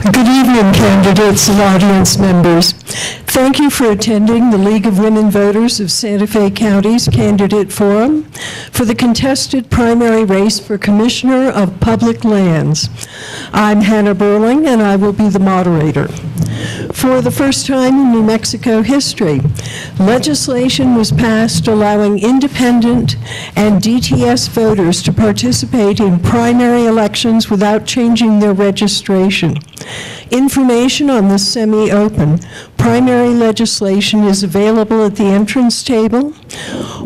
Good evening, candidates and audience members. Thank you for attending the League of Women Voters of Santa Fe County's Candidate Forum for the contested primary race for Commissioner of Public Lands. I'm Hannah Burling, and I will be the moderator. For the first time in New Mexico history, legislation was passed allowing independent and DTS voters to participate in primary elections without changing their registration. Information on the semi-open primary legislation is available at the entrance table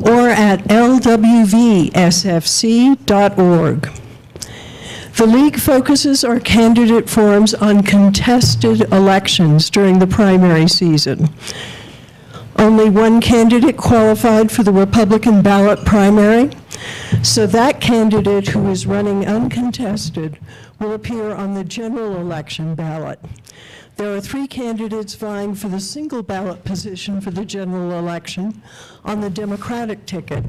or at lwvsfc.org. The League focuses our candidate forums on contested elections during the primary season. Only one candidate qualified for the Republican ballot primary, so that candidate who is running uncontested will appear on the general election ballot. There are 3 candidates vying for the single ballot position for the general election on the Democratic ticket,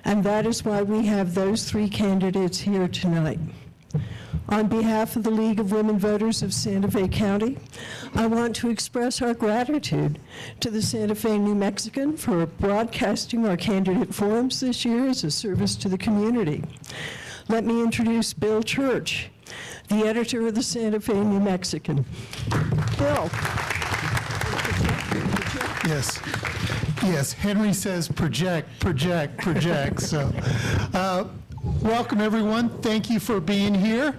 and that is why we have those 3 candidates here tonight. On behalf of the League of Women Voters of Santa Fe County, I want to express our gratitude to the Santa Fe New Mexican for broadcasting our candidate forums this year as a service to the community. Let me introduce Bill Church, the editor of the Santa Fe New Mexican. Bill. Yes, Henry says project. So, welcome everyone. Thank you for being here.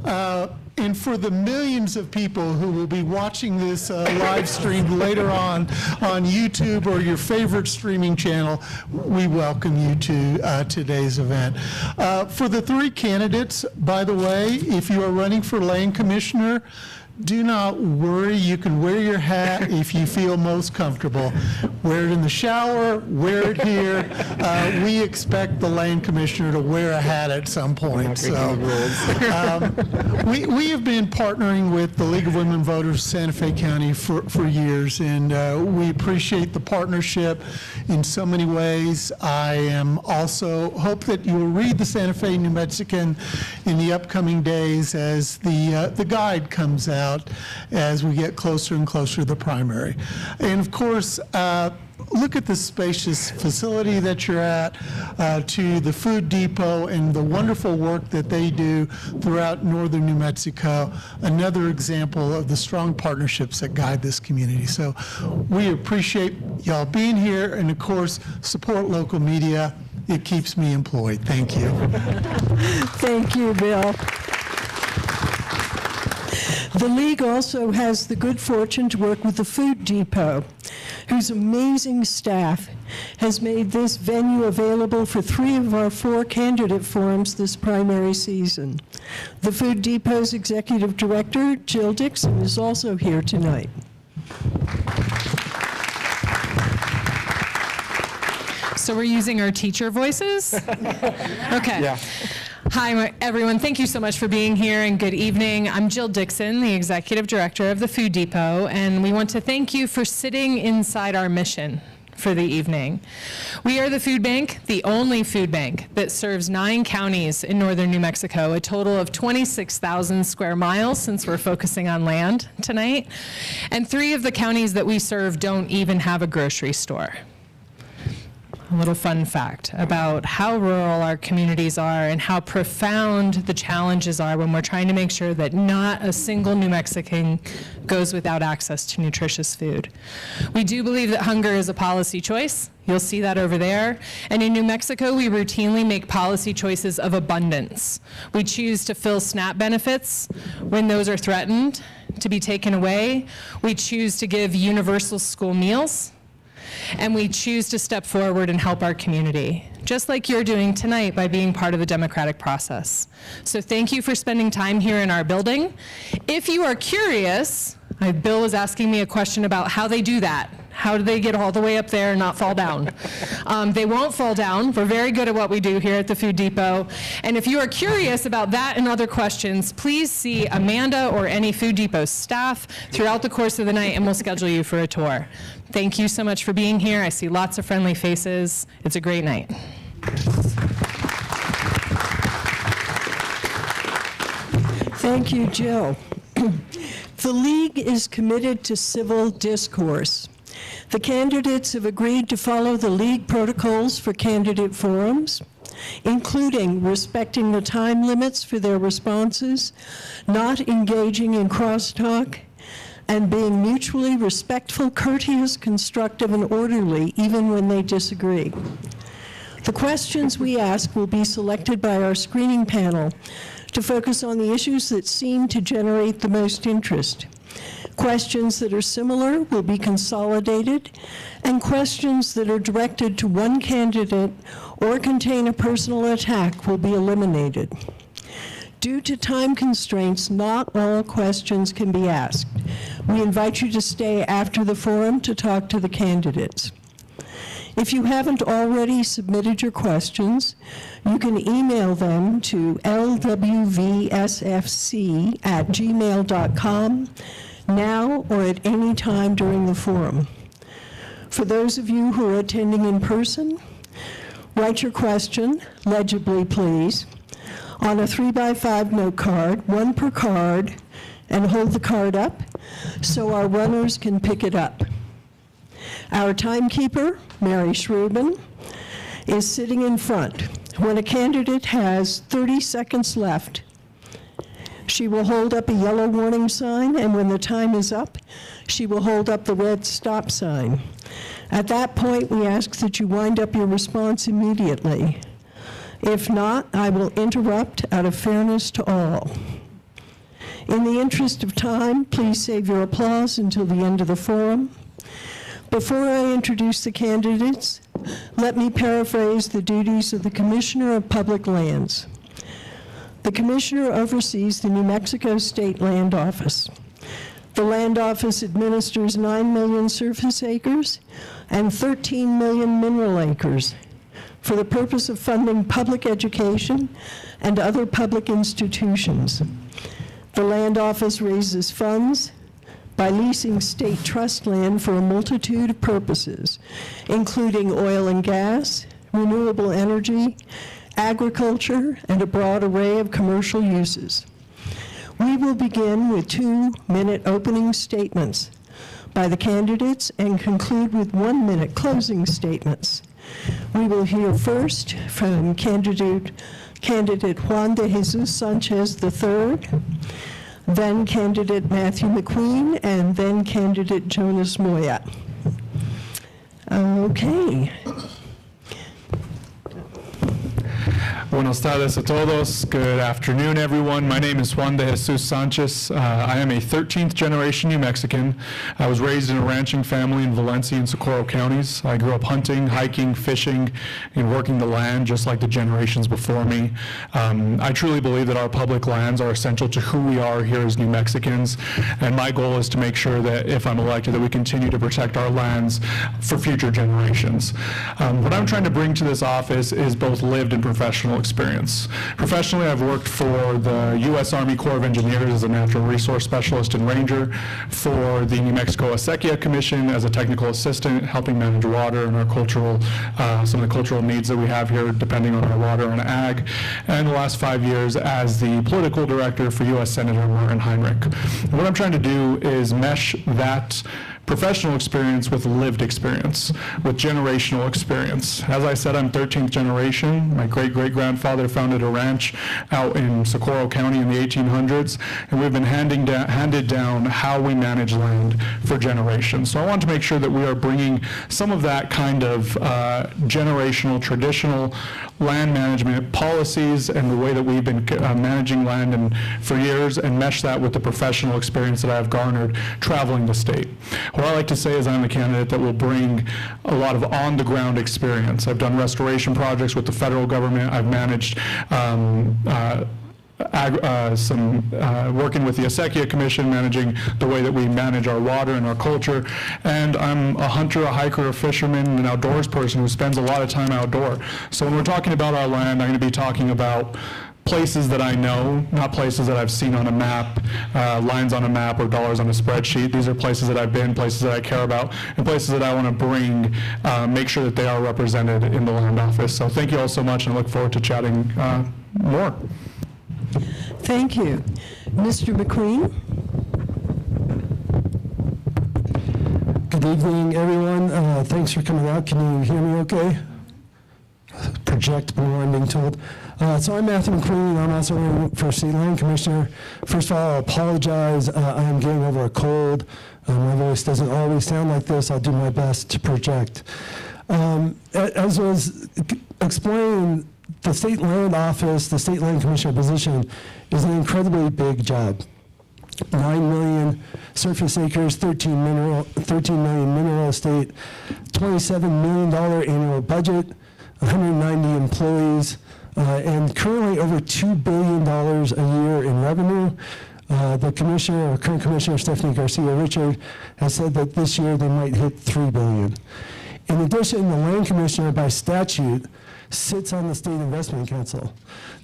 And for the millions of people who will be watching this live stream later on YouTube or your favorite streaming channel, we welcome you to today's event. For the 3 candidates, by the way, if you are running for land commissioner, do not worry. You can wear your hat if you feel most comfortable. Wear it in the shower, wear it here. We expect the land commissioner to wear a hat at some point. So, we have been partnering with the League of Women Voters of Santa Fe County for years, and we appreciate the partnership in so many ways. I am also hope that you will read the Santa Fe New Mexican in the upcoming days as the guide comes out as we get closer and closer to the primary. And of course, look at the spacious facility that you're at, to the food depot and the wonderful work that they do throughout northern New Mexico. Another example of the strong partnerships that guide this community. So we appreciate y'all being here, and of course, support local media. It keeps me employed. Thank you. Thank you, Bill. The League also has the good fortune to work with the Food Depot, whose amazing staff has made this venue available for 3 of our 4 candidate forums this primary season. The Food Depot's Executive Director, Jill Dixon, is also here tonight. So we're using our teacher voices? Okay. Yeah. Hi, everyone. Thank you so much for being here, and good evening. I'm Jill Dixon, the Executive Director of the Food Depot, and we want to thank you for sitting inside our mission for the evening. We are the food bank, the only food bank that serves 9 counties in northern New Mexico, a total of 26,000 square miles since we're focusing on land tonight. And 3 of the counties that we serve don't even have a grocery store. A little fun fact about how rural our communities are and how profound the challenges are when we're trying to make sure that not a single New Mexican goes without access to nutritious food. We do believe that hunger is a policy choice. You'll see that over there. And in New Mexico, we routinely make policy choices of abundance. We choose to fill SNAP benefits when those are threatened to be taken away. We choose to give universal school meals. And we choose to step forward and help our community, just like you're doing tonight by being part of the democratic process. So thank you for spending time here in our building. If you are curious, Bill was asking me a question about how they do that. How do they get all the way up there and not fall down? They won't fall down. We're very good at what we do here at the Food Depot. And if you are curious about that and other questions, please see Amanda or any Food Depot staff throughout the course of the night, and we'll schedule you for a tour. Thank you so much for being here. I see lots of friendly faces. It's a great night. Thank you, Jill. The League is committed to civil discourse. The candidates have agreed to follow the League protocols for candidate forums, including respecting the time limits for their responses, not engaging in crosstalk, and being mutually respectful, courteous, constructive, and orderly, even when they disagree. The questions we ask will be selected by our screening panel to focus on the issues that seem to generate the most interest. Questions that are similar will be consolidated, and questions that are directed to one candidate or contain a personal attack will be eliminated. Due to time constraints, not all questions can be asked. We invite you to stay after the forum to talk to the candidates. If you haven't already submitted your questions, you can email them to lwvsfc@gmail.com now or at any time during the forum. For those of you who are attending in person, write your question, legibly please, on a 3x5 note card, one per card, and hold the card up so our runners can pick it up. Our timekeeper, Mary Shrubin, is sitting in front. When a candidate has 30 seconds left, she will hold up a yellow warning sign, and when the time is up, she will hold up the red stop sign. At that point, we ask that you wind up your response immediately. If not, I will interrupt out of fairness to all. In the interest of time, please save your applause until the end of the forum. Before I introduce the candidates, let me paraphrase the duties of the Commissioner of Public Lands. The Commissioner oversees the New Mexico State Land Office. The Land Office administers 9 million surface acres and 13 million mineral acres for the purpose of funding public education and other public institutions. The Land Office raises funds by leasing state trust land for a multitude of purposes, including oil and gas, renewable energy, agriculture, and a broad array of commercial uses. We will begin with 2-minute opening statements by the candidates and conclude with 1-minute closing statements. We will hear first from candidate Juan de Jesus Sanchez III, then candidate Matthew McQueen, and then candidate Jonas Moya. Okay. Buenos tardes a todos. Good afternoon, everyone. My name is Juan de Jesus Sanchez. I am a 13th generation New Mexican. I was raised in a ranching family in Valencia and Socorro counties. I grew up hunting, hiking, fishing, and working the land just like the generations before me. I truly believe that our public lands are essential to who we are here as New Mexicans, and my goal is to make sure that if I'm elected that we continue to protect our lands for future generations. What I'm trying to bring to this office is both lived and professional experience. Professionally, I've worked for the U.S. Army Corps of Engineers as a natural resource specialist and ranger, for the New Mexico Acequia Commission as a technical assistant, helping manage water and our cultural, some of the cultural needs that we have here depending on our water and ag, and the last 5 years as the political director for U.S. Senator Martin Heinrich. And what I'm trying to do is mesh that professional experience with lived experience, with generational experience. As I said, I'm 13th generation. My great-great-grandfather founded a ranch out in Socorro County in the 1800s, and we've been handed down how we manage land for generations. So I want to make sure that we are bringing some of that kind of generational, traditional land management policies and the way that we've been managing land for years, and mesh that with the professional experience that I've garnered traveling the state. What I like to say is I'm the candidate that will bring a lot of on-the-ground experience. I've done restoration projects with the federal government. I've managed working with the Acequia Commission, managing the way that we manage our water and our culture. And I'm a hunter, a hiker, a fisherman, an outdoors person who spends a lot of time outdoor. So when we're talking about our land, I'm going to be talking about places that I know, not places that I've seen on a map, lines on a map or dollars on a spreadsheet. These are places that I've been, places that I care about, and places that I want to bring, make sure that they are represented in the land office. So thank you all so much, and I look forward to chatting more. Thank you. Mr. McQueen? Good evening, everyone. Thanks for coming out. Can you hear me okay? Project more, I'm being told. So I'm Matthew McQueen. I'm also running for State Land Commissioner. First of all, I apologize. I am getting over a cold. My voice doesn't always sound like this. I'll do my best to project. As was explained, the State Land Office, the State Land Commissioner position, is an incredibly big job. 9 million surface acres, 13 million mineral estate, $27 million annual budget, 190 employees, and currently over $2 billion a year in revenue. The commissioner, or current commissioner, Stephanie Garcia Richard, has said that this year they might hit $3 billion. In addition, the land commissioner, by statute, sits on the State Investment Council.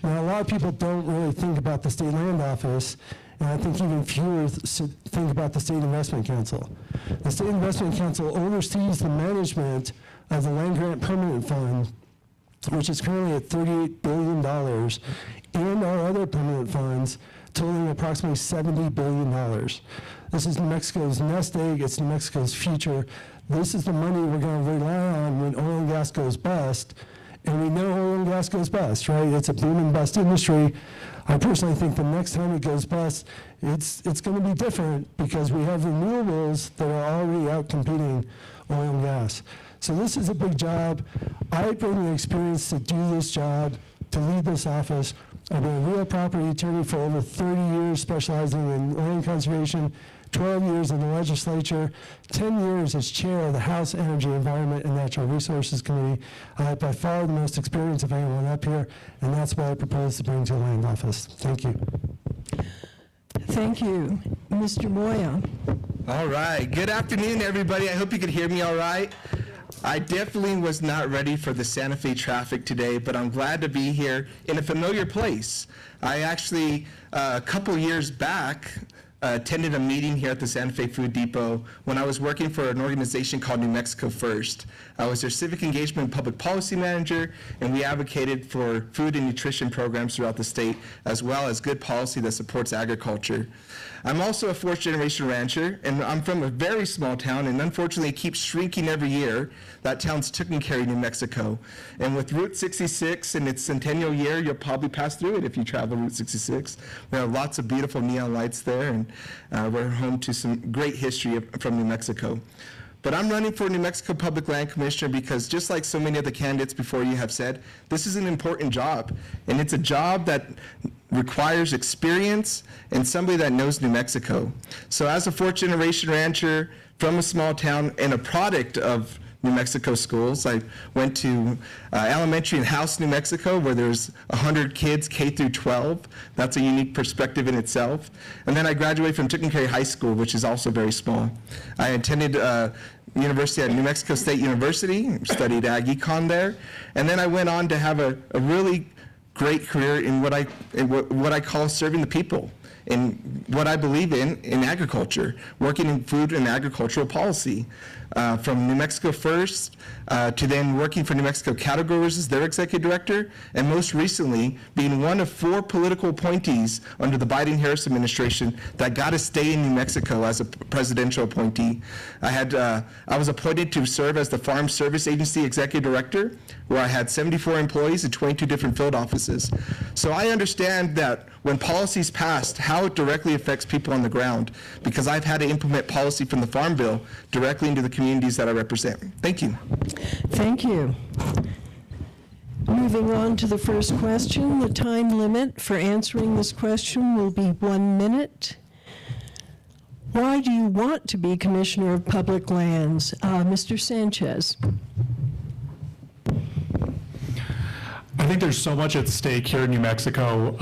Now, a lot of people don't really think about the State Land Office, and I think even fewer think about the State Investment Council. The State Investment Council oversees the management of the Land Grant Permanent Fund, which is currently at $38 billion, and our other permanent funds, totaling approximately $70 billion. This is New Mexico's nest egg, it's New Mexico's future. This is the money we're going to rely on when oil and gas goes bust, and we know oil and gas goes bust, right? It's a boom and bust industry. I personally think the next time it goes bust, it's going to be different because we have renewables that are already out competing oil and gas. So this is a big job. I bring the experience to do this job, to lead this office. I've been a real property attorney for over 30 years, specializing in land conservation, 12 years in the legislature, 10 years as chair of the House Energy, Environment, and Natural Resources Committee. I have by far the most experience of anyone up here, and that's what I propose to bring to the land office. Thank you. Thank you. Mr. Moya. All right. Good afternoon, everybody. I hope you could hear me all right. I definitely was not ready for the Santa Fe traffic today, but I'm glad to be here in a familiar place. I actually, a couple years back, attended a meeting here at the Santa Fe Food Depot when I was working for an organization called New Mexico First. I was their civic engagement and public policy manager, and we advocated for food and nutrition programs throughout the state, as well as good policy that supports agriculture. I'm also a fourth-generation rancher, and I'm from a very small town, and unfortunately it keeps shrinking every year. That town's Tucumcari, New Mexico. And with Route 66 and its centennial year, you'll probably pass through it if you travel Route 66. We have lots of beautiful neon lights there, and we're home to some great history from New Mexico. But I'm running for New Mexico Public Land Commissioner because, just like so many of the candidates before you have said, this is an important job. And it's a job that requires experience and somebody that knows New Mexico. So as a fourth-generation rancher from a small town and a product of New Mexico schools, I went to elementary in House, New Mexico, where there's 100 kids K through 12. That's a unique perspective in itself. And then I graduated from Tucumcari High School, which is also very small. I attended university at New Mexico State University, studied ag econ there, and then I went on to have a really great career in what I call serving the people, in what I believe in agriculture, working in food and agricultural policy. From New Mexico First to then working for New Mexico Cattle Growers as their executive director, and most recently being one of 4 political appointees under the Biden-Harris administration that got to stay in New Mexico as a presidential appointee. I was appointed to serve as the Farm Service Agency executive director, where I had 74 employees and 22 different field offices. So I understand that when policies passed, how it directly affects people on the ground, because I've had to implement policy from the Farm Bill directly into the communities that I represent. Thank you. Thank you. Moving on to the first question, the time limit for answering this question will be 1 minute. Why do you want to be Commissioner of Public Lands? Mr. Sanchez. I think there's so much at stake here in New Mexico.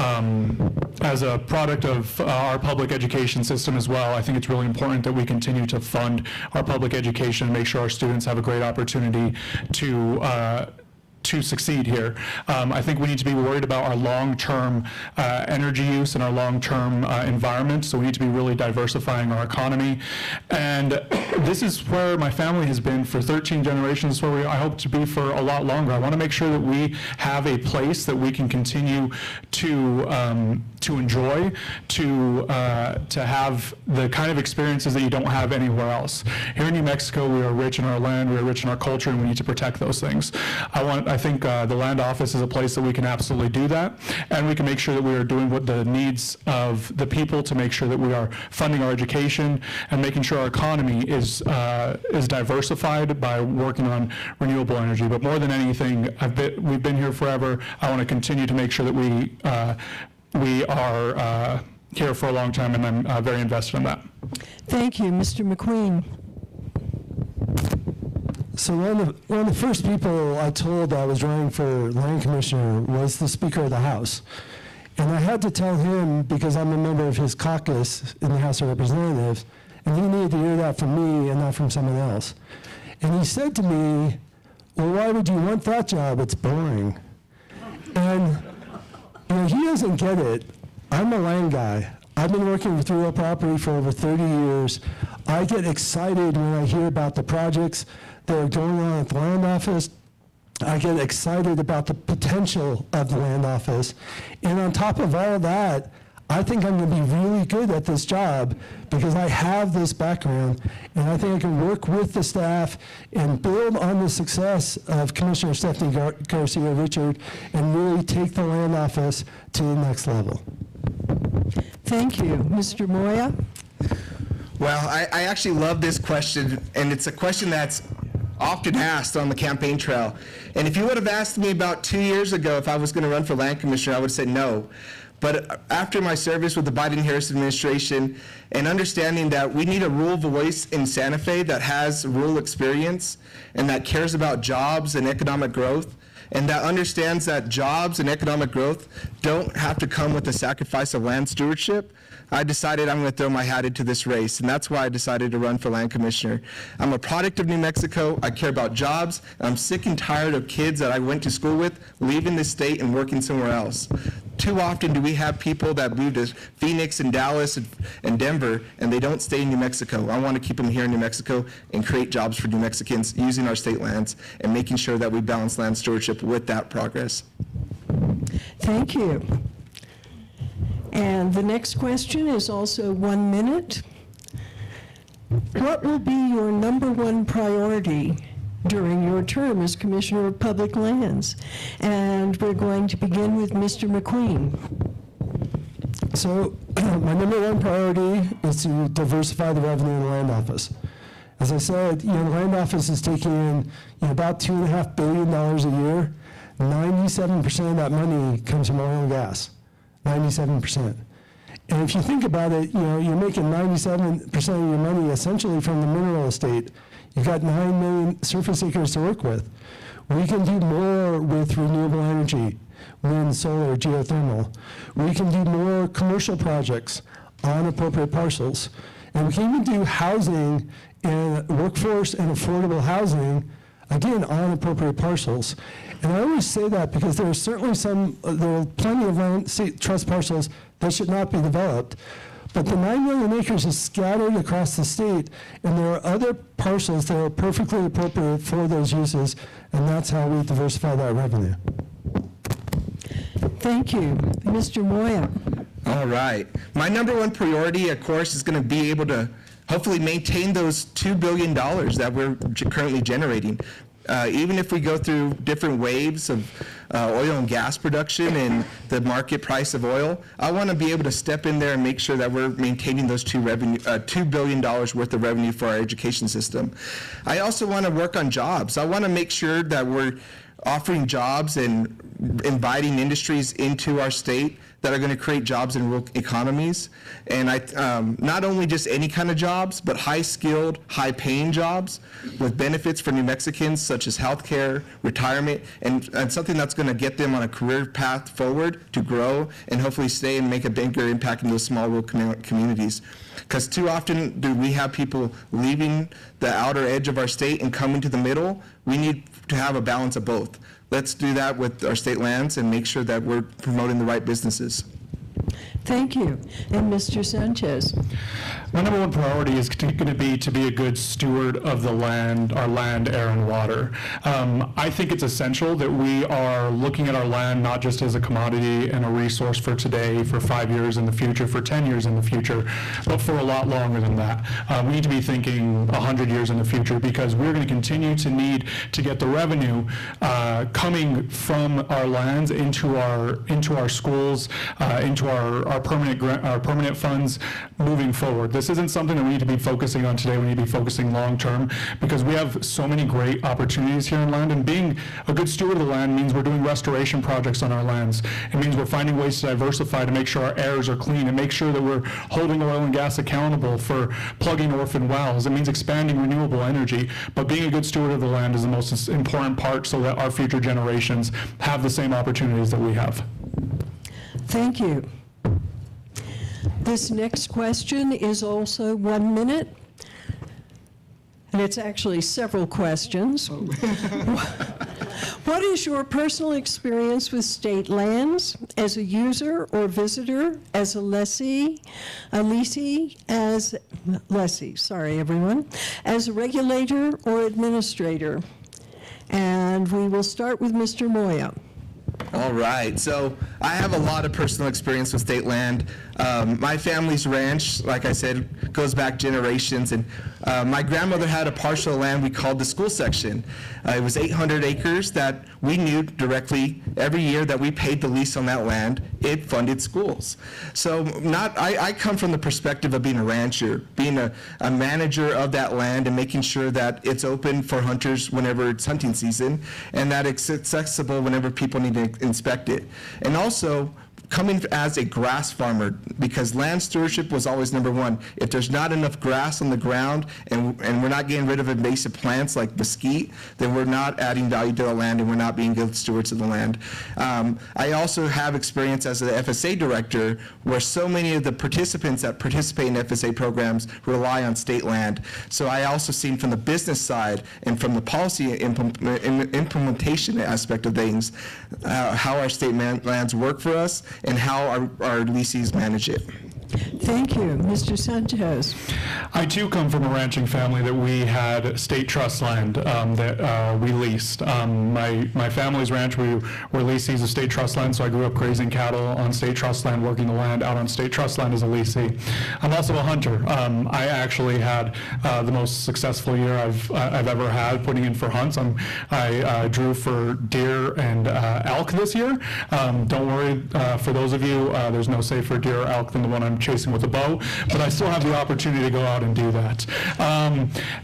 As a product of our public education system as well, I think it's really important that we continue to fund our public education and make sure our students have a great opportunity to to succeed here. I think we need to be worried about our long-term energy use and our long-term environment, so we need to be really diversifying our economy. And this is where my family has been for 13 generations, where I hope to be for a lot longer. I want to make sure that we have a place that we can continue to enjoy, to have the kind of experiences that you don't have anywhere else. Here in New Mexico, we are rich in our land, we are rich in our culture, and we need to protect those things. I think the land office is a place that we can absolutely do that, and we can make sure that we are doing what the needs of the people to make sure that we are funding our education and making sure our economy is diversified by working on renewable energy. But more than anything, we've been here forever. I want to continue to make sure that we are here for a long time, and I'm very invested in that. Thank you, Mr. McQueen. So one of the first people I told I was running for land commissioner was the Speaker of the House. And I had to tell him, because I'm a member of his caucus in the House of Representatives, and he needed to hear that from me and not from someone else. And he said to me, well, why would you want that job? It's boring. And he doesn't get it. I'm a land guy. I've been working with real property for over 30 years. I get excited when I hear about the projects that are going on at the land office. I get excited about the potential of the land office. And on top of all of that, I think I'm going to be really good at this job because I have this background, and I think I can work with the staff and build on the success of Commissioner Stephanie Garcia Richard and really take the land office to the next level. Thank you. Mr. Moya? Well, I actually love this question, and it's a question that's often asked on the campaign trail. And if you would have asked me about 2 years ago if I was going to run for land commissioner, I would say no. But after my service with the Biden-Harris administration and understanding that we need a rural voice in Santa Fe that has rural experience and that cares about jobs and economic growth, and that understands that jobs and economic growth don't have to come with the sacrifice of land stewardship, I decided I'm going to throw my hat into this race, and that's why I decided to run for land commissioner. I'm a product of New Mexico. I care about jobs, and I'm sick and tired of kids that I went to school with leaving the state and working somewhere else. Too often do we have people that move to Phoenix and Dallas and Denver, and they don't stay in New Mexico. I want to keep them here in New Mexico and create jobs for New Mexicans using our state lands and making sure that we balance land stewardship with that progress. Thank you. And the next question is also 1 minute. What will be your #1 priority during your term as Commissioner of Public Lands? And we're going to begin with Mr. McQueen. So my #1 priority is to diversify the revenue in the land office. As I said, the land office is taking in about $2.5 billion a year. 97% of that money comes from oil and gas. 97%. And if you think about it, you're making 97% of your money essentially from the mineral estate. You've got 9 million surface acres to work with. We can do more with renewable energy, wind, solar, geothermal. We can do more commercial projects on appropriate parcels. And we can even do housing and workforce and affordable housing, again, on appropriate parcels. And I always say that because there are certainly there are plenty of land state trust parcels that should not be developed. But the 9 million acres is scattered across the state, and there are other parcels that are perfectly appropriate for those uses, and that's how we diversify that revenue. Thank you. Mr. Moya. All right. My #1 priority, of course, is going to be able to hopefully maintain those $2 billion that we're currently generating. Even if we go through different waves of oil and gas production and the market price of oil, I want to be able to step in there and make sure that we're maintaining those $2 billion worth of revenue for our education system. I also want to work on jobs. I want to make sure that we're offering jobs and inviting industries into our state that are going to create jobs in rural economies. And not only just any kind of jobs, but high-skilled, high-paying jobs with benefits for New Mexicans, such as health care, retirement, and something that's going to get them on a career path forward to grow and hopefully stay and make a bigger impact in those small rural communities. Because too often do we have people leaving the outer edge of our state and coming to the middle. We need to have a balance of both. Let's do that with our state lands and make sure that we're promoting the right businesses. Thank you. And Mr. Sanchez? My number one priority is going to be a good steward of the land, our land, air, and water. I think it's essential that we are looking at our land not just as a commodity and a resource for today, for 5 years in the future, for 10 years in the future, but for a lot longer than that. We need to be thinking 100 years in the future, because we're going to continue to need to get the revenue coming from our lands into our schools, into our permanent funds moving forward. This isn't something that we need to be focusing on today. We need to be focusing long-term, because we have so many great opportunities here in land, and being a good steward of the land means we're doing restoration projects on our lands. It means we're finding ways to diversify to make sure our airs are clean and make sure that we're holding oil and gas accountable for plugging orphan wells. It means expanding renewable energy, but being a good steward of the land is the most important part, so that our future generations have the same opportunities that we have. Thank you. This next question is also 1 minute, and it's actually several questions. What is your personal experience with state lands as a user or visitor, as a lessee, as a regulator or administrator? And we will start with Mr. Moya. All right, so I have a lot of personal experience with state land. My family's ranch, like I said, goes back generations, and my grandmother had a parcel of land we called the school section. It was 800 acres that we knew directly every year that we paid the lease on that land. It funded schools. So I come from the perspective of being a rancher, being a manager of that land and making sure that it's open for hunters whenever it's hunting season, and that it's accessible whenever people need to inspect it. And also, coming as a grass farmer, because land stewardship was always number one. If there's not enough grass on the ground and we're not getting rid of invasive plants like mesquite, then we're not adding value to the land and we're not being good stewards of the land. I also have experience as an FSA director, where so many of the participants that participate in FSA programs rely on state land. So I also seen from the business side and from the policy implementation aspect of things, how our state lands work for us and how our leases manage it. Thank you. Mr. Sanchez. I too come from a ranching family that we had state trust land that we leased. My family's ranch, we were leasees of state trust land, so I grew up grazing cattle on state trust land, working the land out on state trust land as a leasee. I'm also a hunter. I actually had the most successful year I've ever had putting in for hunts. I drew for deer and elk this year. Don't worry, for those of you, there's no safer deer or elk than the one I'm chasing with a bow, but I still have the opportunity to go out and do that.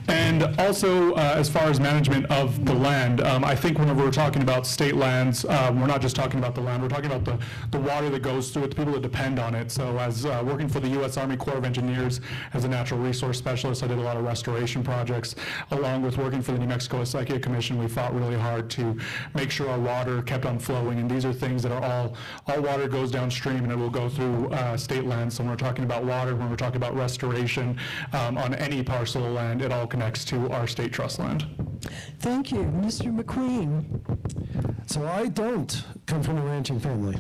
And also, as far as management of the land, I think whenever we're talking about state lands, we're not just talking about the land, we're talking about the water that goes through it, the people that depend on it. So as working for the U.S. Army Corps of Engineers as a natural resource specialist, I did a lot of restoration projects. Along with working for the New Mexico Acequia Commission, we fought really hard to make sure our water kept on flowing, and these are things that are all water goes downstream and it will go through state lands. So when we're talking about water, when we're talking about restoration on any parcel of land, it all connects to our state trust land. Thank you. Mr. McQueen. So I don't come from a ranching family.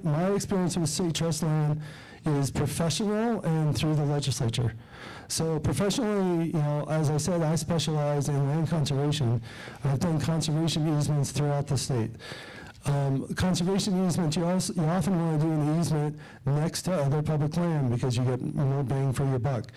My experience with state trust land is professional and through the legislature. So professionally, as I said, I specialize in land conservation. I've done conservation easements throughout the state. Conservation easement, you often want to do an easement next to other public land because you get more bang for your buck.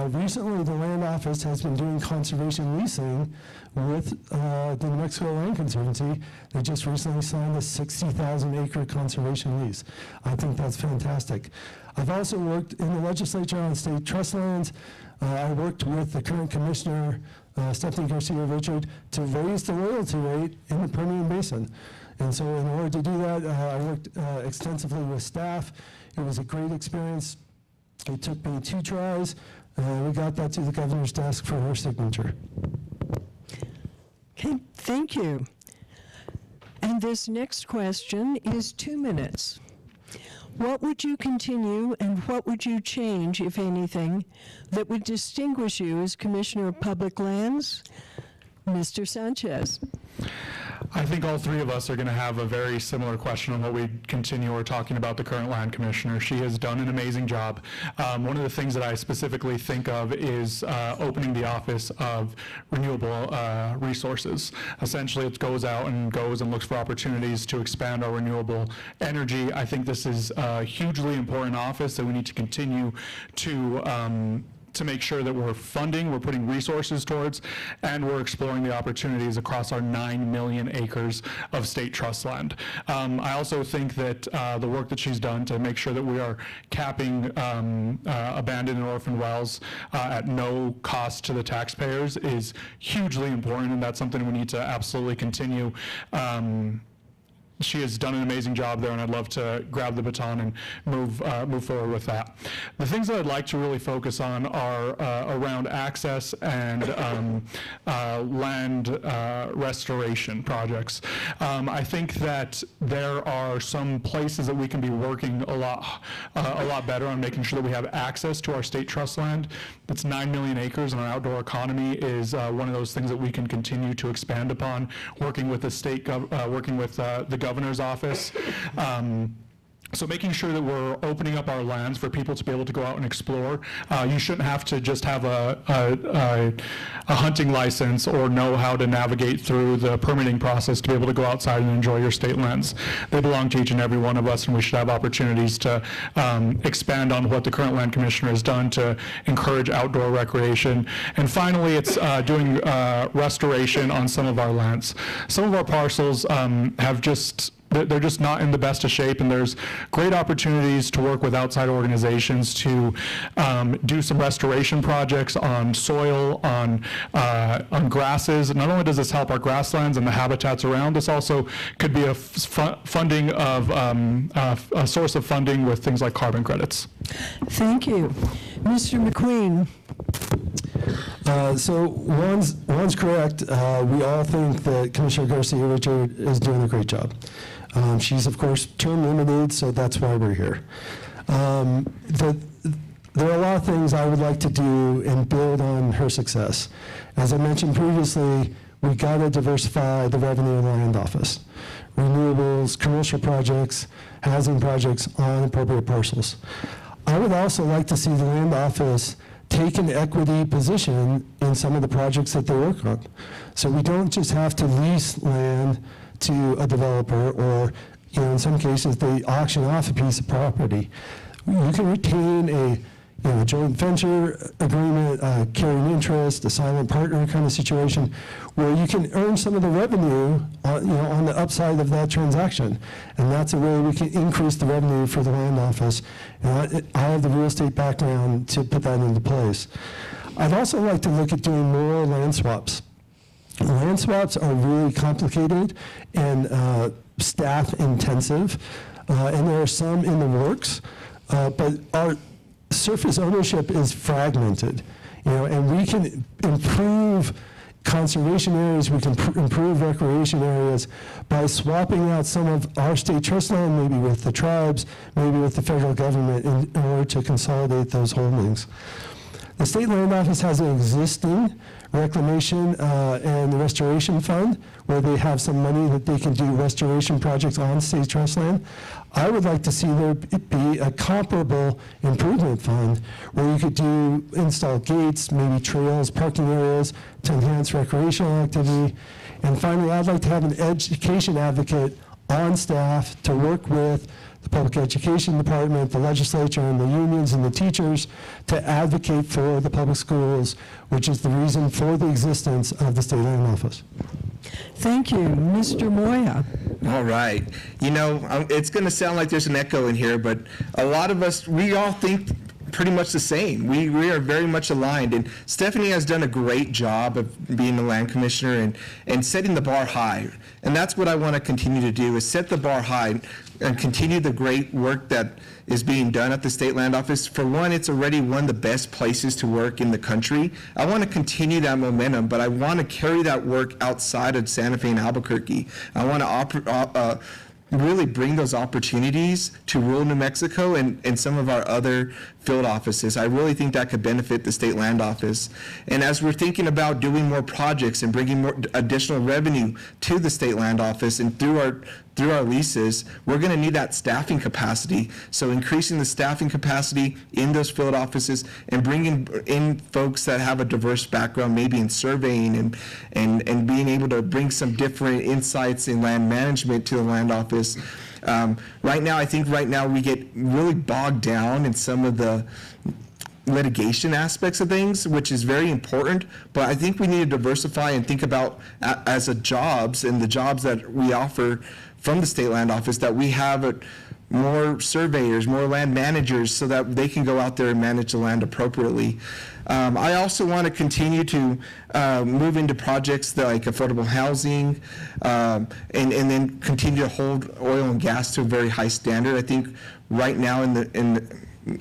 Recently, the Land Office has been doing conservation leasing with the New Mexico Land Conservancy. They just recently signed a 60,000 acre conservation lease. I think that's fantastic. I've also worked in the legislature on state trust lands. I worked with the current commissioner, Stephanie Garcia Richard, to raise the royalty rate in the Permian Basin. And so in order to do that, I worked extensively with staff. It was a great experience. It took me 2 tries. We got that to the governor's desk for her signature. Okay, thank you. And this next question is 2 minutes. What would you continue and what would you change, if anything, that would distinguish you as Commissioner of Public Lands, Mr. Sanchez. I think all three of us are going to have a very similar question on what we continue or talking about the current land commissioner. She has done an amazing job. One of the things that I specifically think of is opening the office of renewable resources. Essentially, it goes out and looks for opportunities to expand our renewable energy. I think this is a hugely important office that we need to continue to make sure that we're putting resources towards, and we're exploring the opportunities across our 9 million acres of state trust land. I also think that the work that she's done to make sure that we are capping abandoned and orphan wells at no cost to the taxpayers is hugely important, and that's something we need to absolutely continue. She has done an amazing job there, and I'd love to grab the baton and move forward with that. The things that I'd like to really focus on are around access and land restoration projects. I think that there are some places that we can be working a lot better on making sure that we have access to our state trust land. It's 9 million acres, and our outdoor economy is one of those things that we can continue to expand upon, working with the state, working with the governor's office. So making sure that we're opening up our lands for people to be able to go out and explore. You shouldn't have to just have a hunting license or know how to navigate through the permitting process to be able to go outside and enjoy your state lands. They belong to each and every one of us, and we should have opportunities to expand on what the current land commissioner has done to encourage outdoor recreation. And finally, it's doing restoration on some of our lands. Some of our parcels they're just not in the best of shape, and there's great opportunities to work with outside organizations to do some restoration projects on soil, on grasses. Not only does this help our grasslands and the habitats around, this also could be a funding of a source of funding with things like carbon credits. Thank you. Mr. McQueen. So Juan's correct. We all think that Commissioner Garcia Richard is doing a great job. She's, of course, term limited, so that's why we're here. There are a lot of things I would like to do and build on her success. As I mentioned previously, we got to diversify the revenue in the land office. Renewables, commercial projects, housing projects on appropriate parcels. I would also like to see the land office take an equity position in some of the projects that they work on. So we don't just have to lease land to a developer, or in some cases they auction off a piece of property. You can retain a joint venture agreement, carrying interest, a silent partner kind of situation, where you can earn some of the revenue on the upside of that transaction. And that's a way we can increase the revenue for the land office. And I have the real estate background to put that into place. I'd also like to look at doing more land swaps. Land swaps are really complicated and staff intensive, and there are some in the works, but our surface ownership is fragmented, and we can improve conservation areas, we can improve recreation areas by swapping out some of our state trust land, maybe with the tribes, maybe with the federal government, in order to consolidate those holdings. The State Land Office has an existing reclamation and restoration fund where they have some money that they can do restoration projects on state trust land. I would like to see there be a comparable improvement fund where you could install gates, maybe trails, parking areas to enhance recreational activity. And finally, I'd like to have an education advocate on staff to work with the public education department, the legislature, and the unions and the teachers to advocate for the public schools, which is the reason for the existence of the State Land Office. Thank you. Mr. Moya. All right. It's going to sound like there's an echo in here, but a lot of us, we all think pretty much the same. We are very much aligned, and Stephanie has done a great job of being the land commissioner and setting the bar high. And that's what I want to continue to do, is set the bar high and continue the great work that is being done at the State Land Office. For one, it's already one of the best places to work in the country. I want to continue that momentum, but I want to carry that work outside of Santa Fe and Albuquerque. I want to really bring those opportunities to rural New Mexico and some of our other field offices. I really think that could benefit the state land office. And as we're thinking about doing more projects and bringing more additional revenue to the state land office and through our leases, we're going to need that staffing capacity. So increasing the staffing capacity in those field offices and bringing in folks that have a diverse background, maybe in surveying and being able to bring some different insights in land management to the land office. Right now we get really bogged down in some of the litigation aspects of things, which is very important, but I think we need to diversify and think about as a jobs and the jobs that we offer from the state land office, that we have more surveyors, more land managers, so that they can go out there and manage the land appropriately. I also want to continue to move into projects like affordable housing, and then continue to hold oil and gas to a very high standard. I think right now in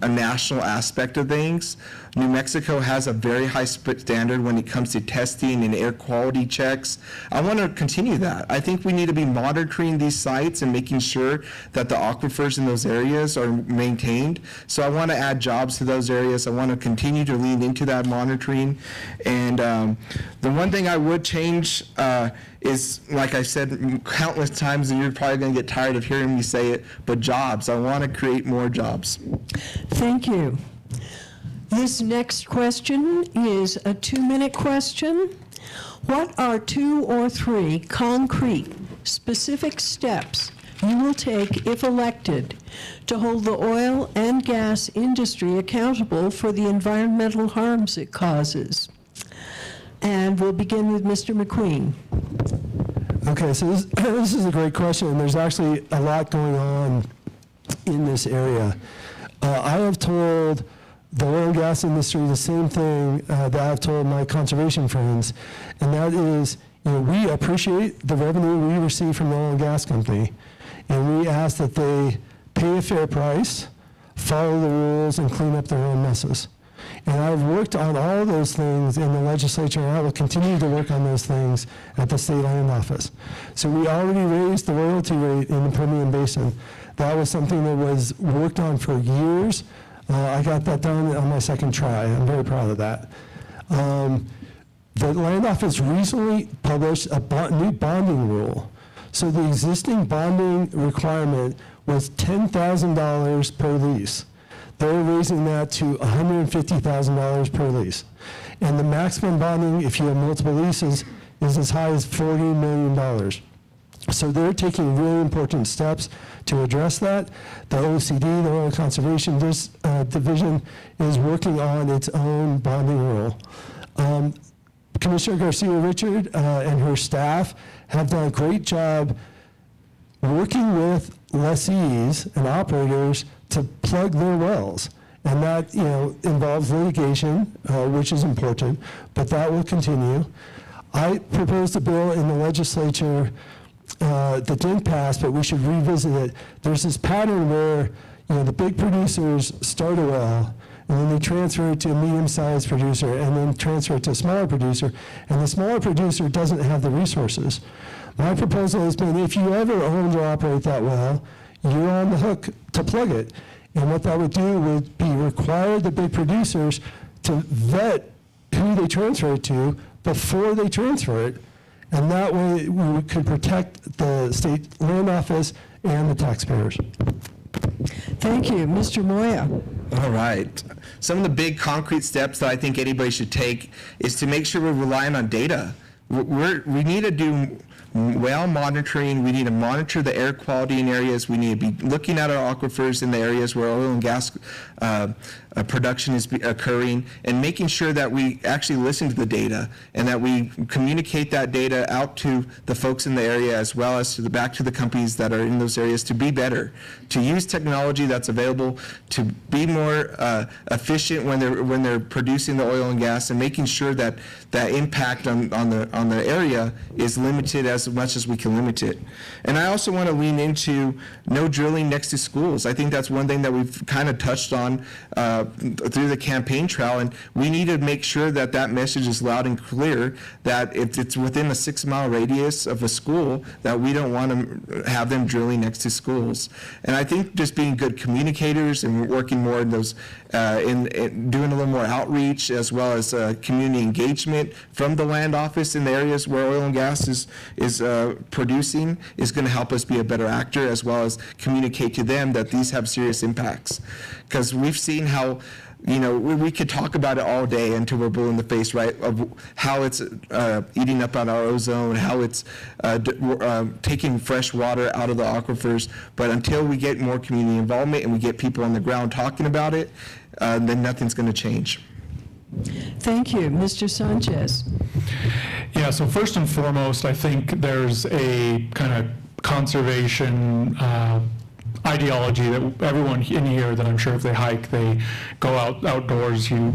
a national aspect of things, New Mexico has a very high standard when it comes to testing and air quality checks. I want to continue that. I think we need to be monitoring these sites and making sure that the aquifers in those areas are maintained. So I want to add jobs to those areas. I want to continue to lean into that monitoring. And the one thing I would change is, like I said countless times, and you're probably going to get tired of hearing me say it, but jobs. I want to create more jobs. Thank you. This next question is a 2-minute question. What are 2 or 3 concrete, specific steps you will take, if elected, to hold the oil and gas industry accountable for the environmental harms it causes? And we'll begin with Mr. McQueen. Okay, so this is a great question, and there's actually a lot going on in this area. I have told the oil and gas industry the same thing that I've told my conservation friends, and that is, we appreciate the revenue we receive from the oil and gas company, and we ask that they pay a fair price, follow the rules, and clean up their own messes. And I've worked on all those things in the legislature, and I will continue to work on those things at the state land office. So we already raised the royalty rate in the Permian Basin. That was something that was worked on for years. I got that done on my second try. I'm very proud of that. The land office recently published a new bonding rule. So the existing bonding requirement was $10,000 per lease. They're raising that to $150,000 per lease. And the maximum bonding, if you have multiple leases, is as high as $40 million. So they're taking really important steps to address that. The OCD, the Oil Conservation Division, is working on its own bonding rule. Commissioner Garcia Richard and her staff have done a great job working with lessees and operators to plug their wells. And that, involves litigation, which is important, but that will continue. I proposed a bill in the legislature that didn't pass, but we should revisit it. There's this pattern where, the big producers start a well, and then they transfer it to a medium-sized producer, and then transfer it to a smaller producer, and the smaller producer doesn't have the resources. My proposal has been, if you ever own or operate that well, you're on the hook to plug it. And what that would do would be require the big producers to vet who they transfer it to before they transfer it. And that way we could protect the state land office and the taxpayers. Thank you. Mr. Moya. All right. Some of the big concrete steps that I think anybody should take is to make sure we're relying on data. We need to do well monitoring. We need to monitor the air quality in areas. We need to be looking at our aquifers in the areas where oil and gas production is occurring, and making sure that we actually listen to the data and that we communicate that data out to the folks in the area, as well as back to the companies that are in those areas, to be better, to use technology that's available, to be more efficient when they're producing the oil and gas, and making sure that that impact on the area is limited as as much as we can limit it. And I also want to lean into no drilling next to schools. I think that's one thing that we've kind of touched on through the campaign trail, and we need to make sure that that message is loud and clear, that if it's within a 6-mile radius of a school, that we don't want to have them drilling next to schools. And I think just being good communicators and working more in those, in doing a little more outreach, as well as community engagement from the land office in the areas where oil and gas is producing, is going to help us be a better actor, as well as communicate to them that these have serious impacts. Because we've seen how, you know, we could talk about it all day until we're blue in the face, right, of how it's eating up on our ozone, how it's taking fresh water out of the aquifers. But until we get more community involvement and we get people on the ground talking about it, then nothing's going to change. Thank you. Mr. Sanchez. Yeah, so first and foremost, I think there's a kind of conservation ideology that everyone in here, that I'm sure if they hike, they go outdoors, you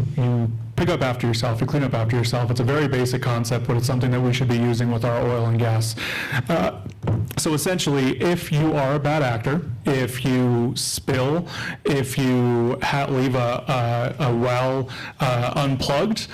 pick up after yourself, you clean up after yourself. It's a very basic concept, but it's something that we should be using with our oil and gas. So essentially, if you are a bad actor, if you spill, if you leave a well unplugged,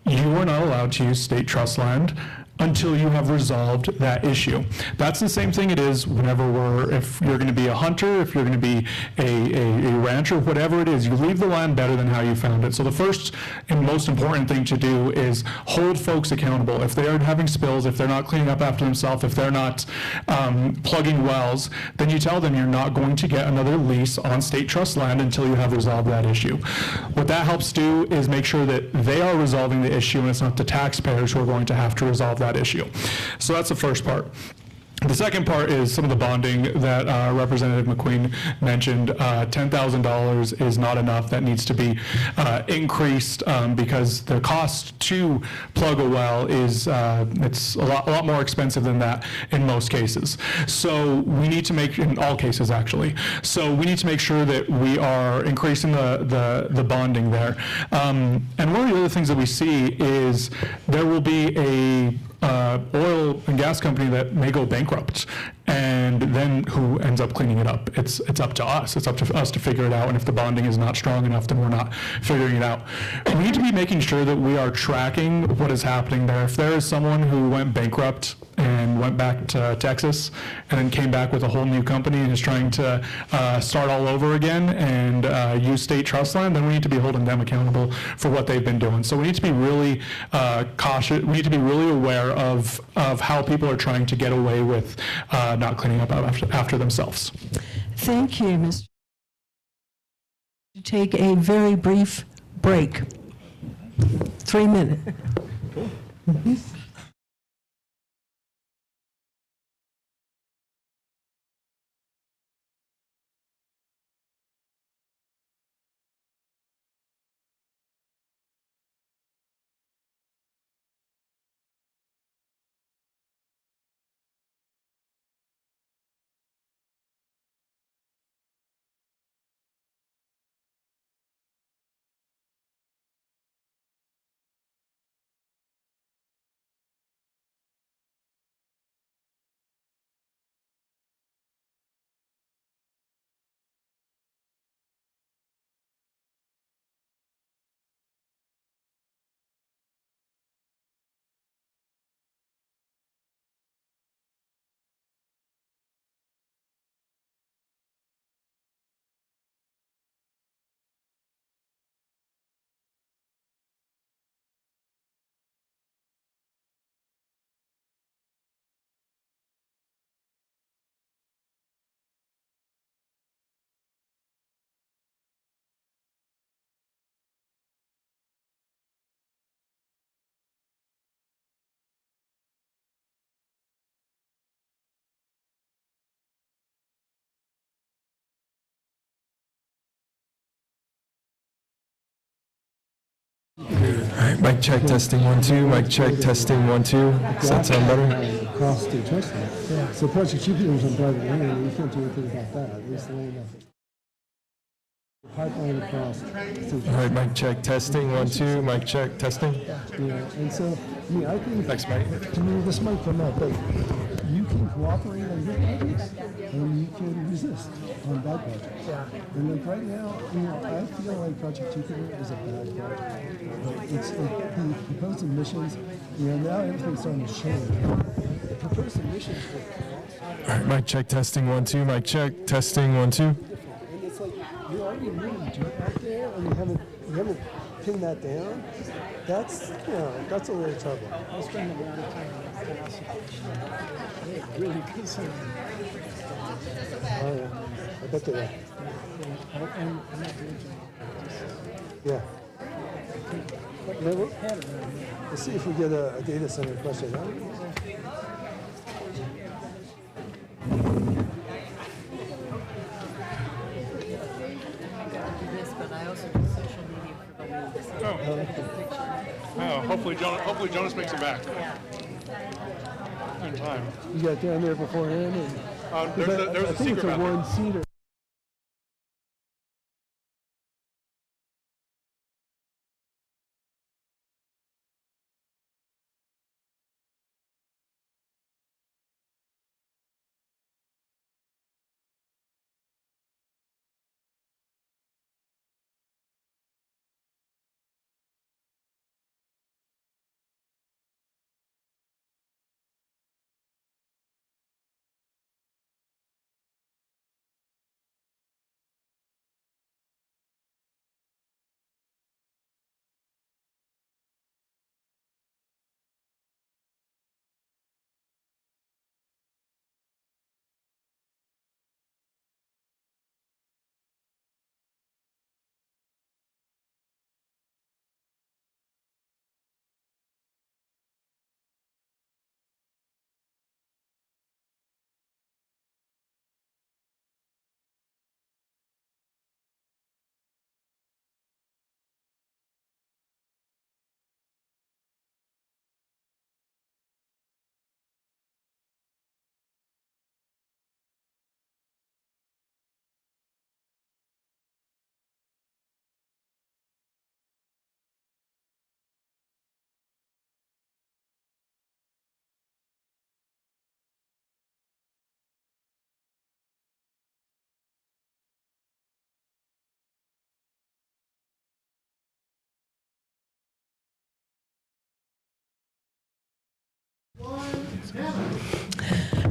you are not allowed to use state trust land until you have resolved that issue. That's the same thing it is whenever if you're going to be a hunter, if you're going to be a rancher, whatever it is, you leave the land better than how you found it. So the first and most important thing to do is hold folks accountable. If they are having spills, if they're not cleaning up after themselves, if they're not plugging wells, then you tell them you're not going to get another lease on state trust land until you have resolved that issue. What that helps do is make sure that they are resolving the issue and it's not the taxpayers who are going to have to resolve that issue. So that's the first part. The second part is some of the bonding that Representative McQueen mentioned. $10,000 is not enough. That needs to be increased because the cost to plug a well is it's a lot more expensive than that in most cases. So we need to make, in all cases actually, so we need to make sure that we are increasing the bonding there. And one of the other things that we see is there will be a oil and gas company that may go bankrupt, and then who ends up cleaning it up? It's up to us. It's up to us to figure it out, and if the bonding is not strong enough, then we're not figuring it out. We need to be making sure that we are tracking what is happening there. If there is someone who went bankrupt and went back to Texas and then came back with a whole new company and is trying to start all over again and use state trust land, then we need to be holding them accountable for what they've been doing. So we need to be really cautious. We need to be really aware of how people are trying to get away with not cleaning up after themselves. Thank you, Mr. Take a very brief break. 3 minutes. All right, mic check, testing 1 2. Mic check, testing 1 2. Does that sound better? Across the trust line. Yeah. So Project Jupiter's on private land, you can't do anything about that. At least the land nothing. Pipeline across. All right, mic check, testing 1 2. Mic check, testing. Yeah, and so, I mean, I think, Thanks, Mike. to me, this might come up, but cooperate on good projects, and you can resist on bad projects. And like right now, I feel like Project Jupiter is a bad project. But it's like the proposed emissions, now everything's starting to change. The proposed emissions All right, mic check, testing 1, 2, mic check, testing 1, 2. and it's like you're already moving dirt out there, and you haven't pinned that down. That's that's a little trouble. I'll spend a lot of time on that house. They're really concerned. Oh yeah, I bet they are. And not doing Yeah. Let's see if we get a data center question. But I also do social media for the league. Oh, hopefully Jonas makes it back in time. You got down there beforehand, and There's I a think secret it's a bathroom. one-seater.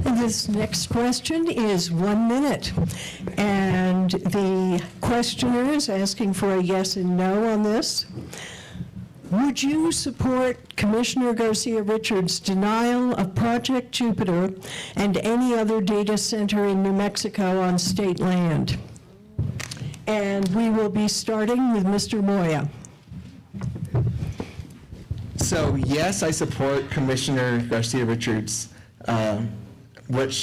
This next question is 1 minute, and the questioner is asking for a yes and no on this. Would you support Commissioner Garcia Richard's denial of Project Jupiter and any other data center in New Mexico on state land? And we will be starting with Mr. Moya. So yes, I support Commissioner Garcia Richard's, what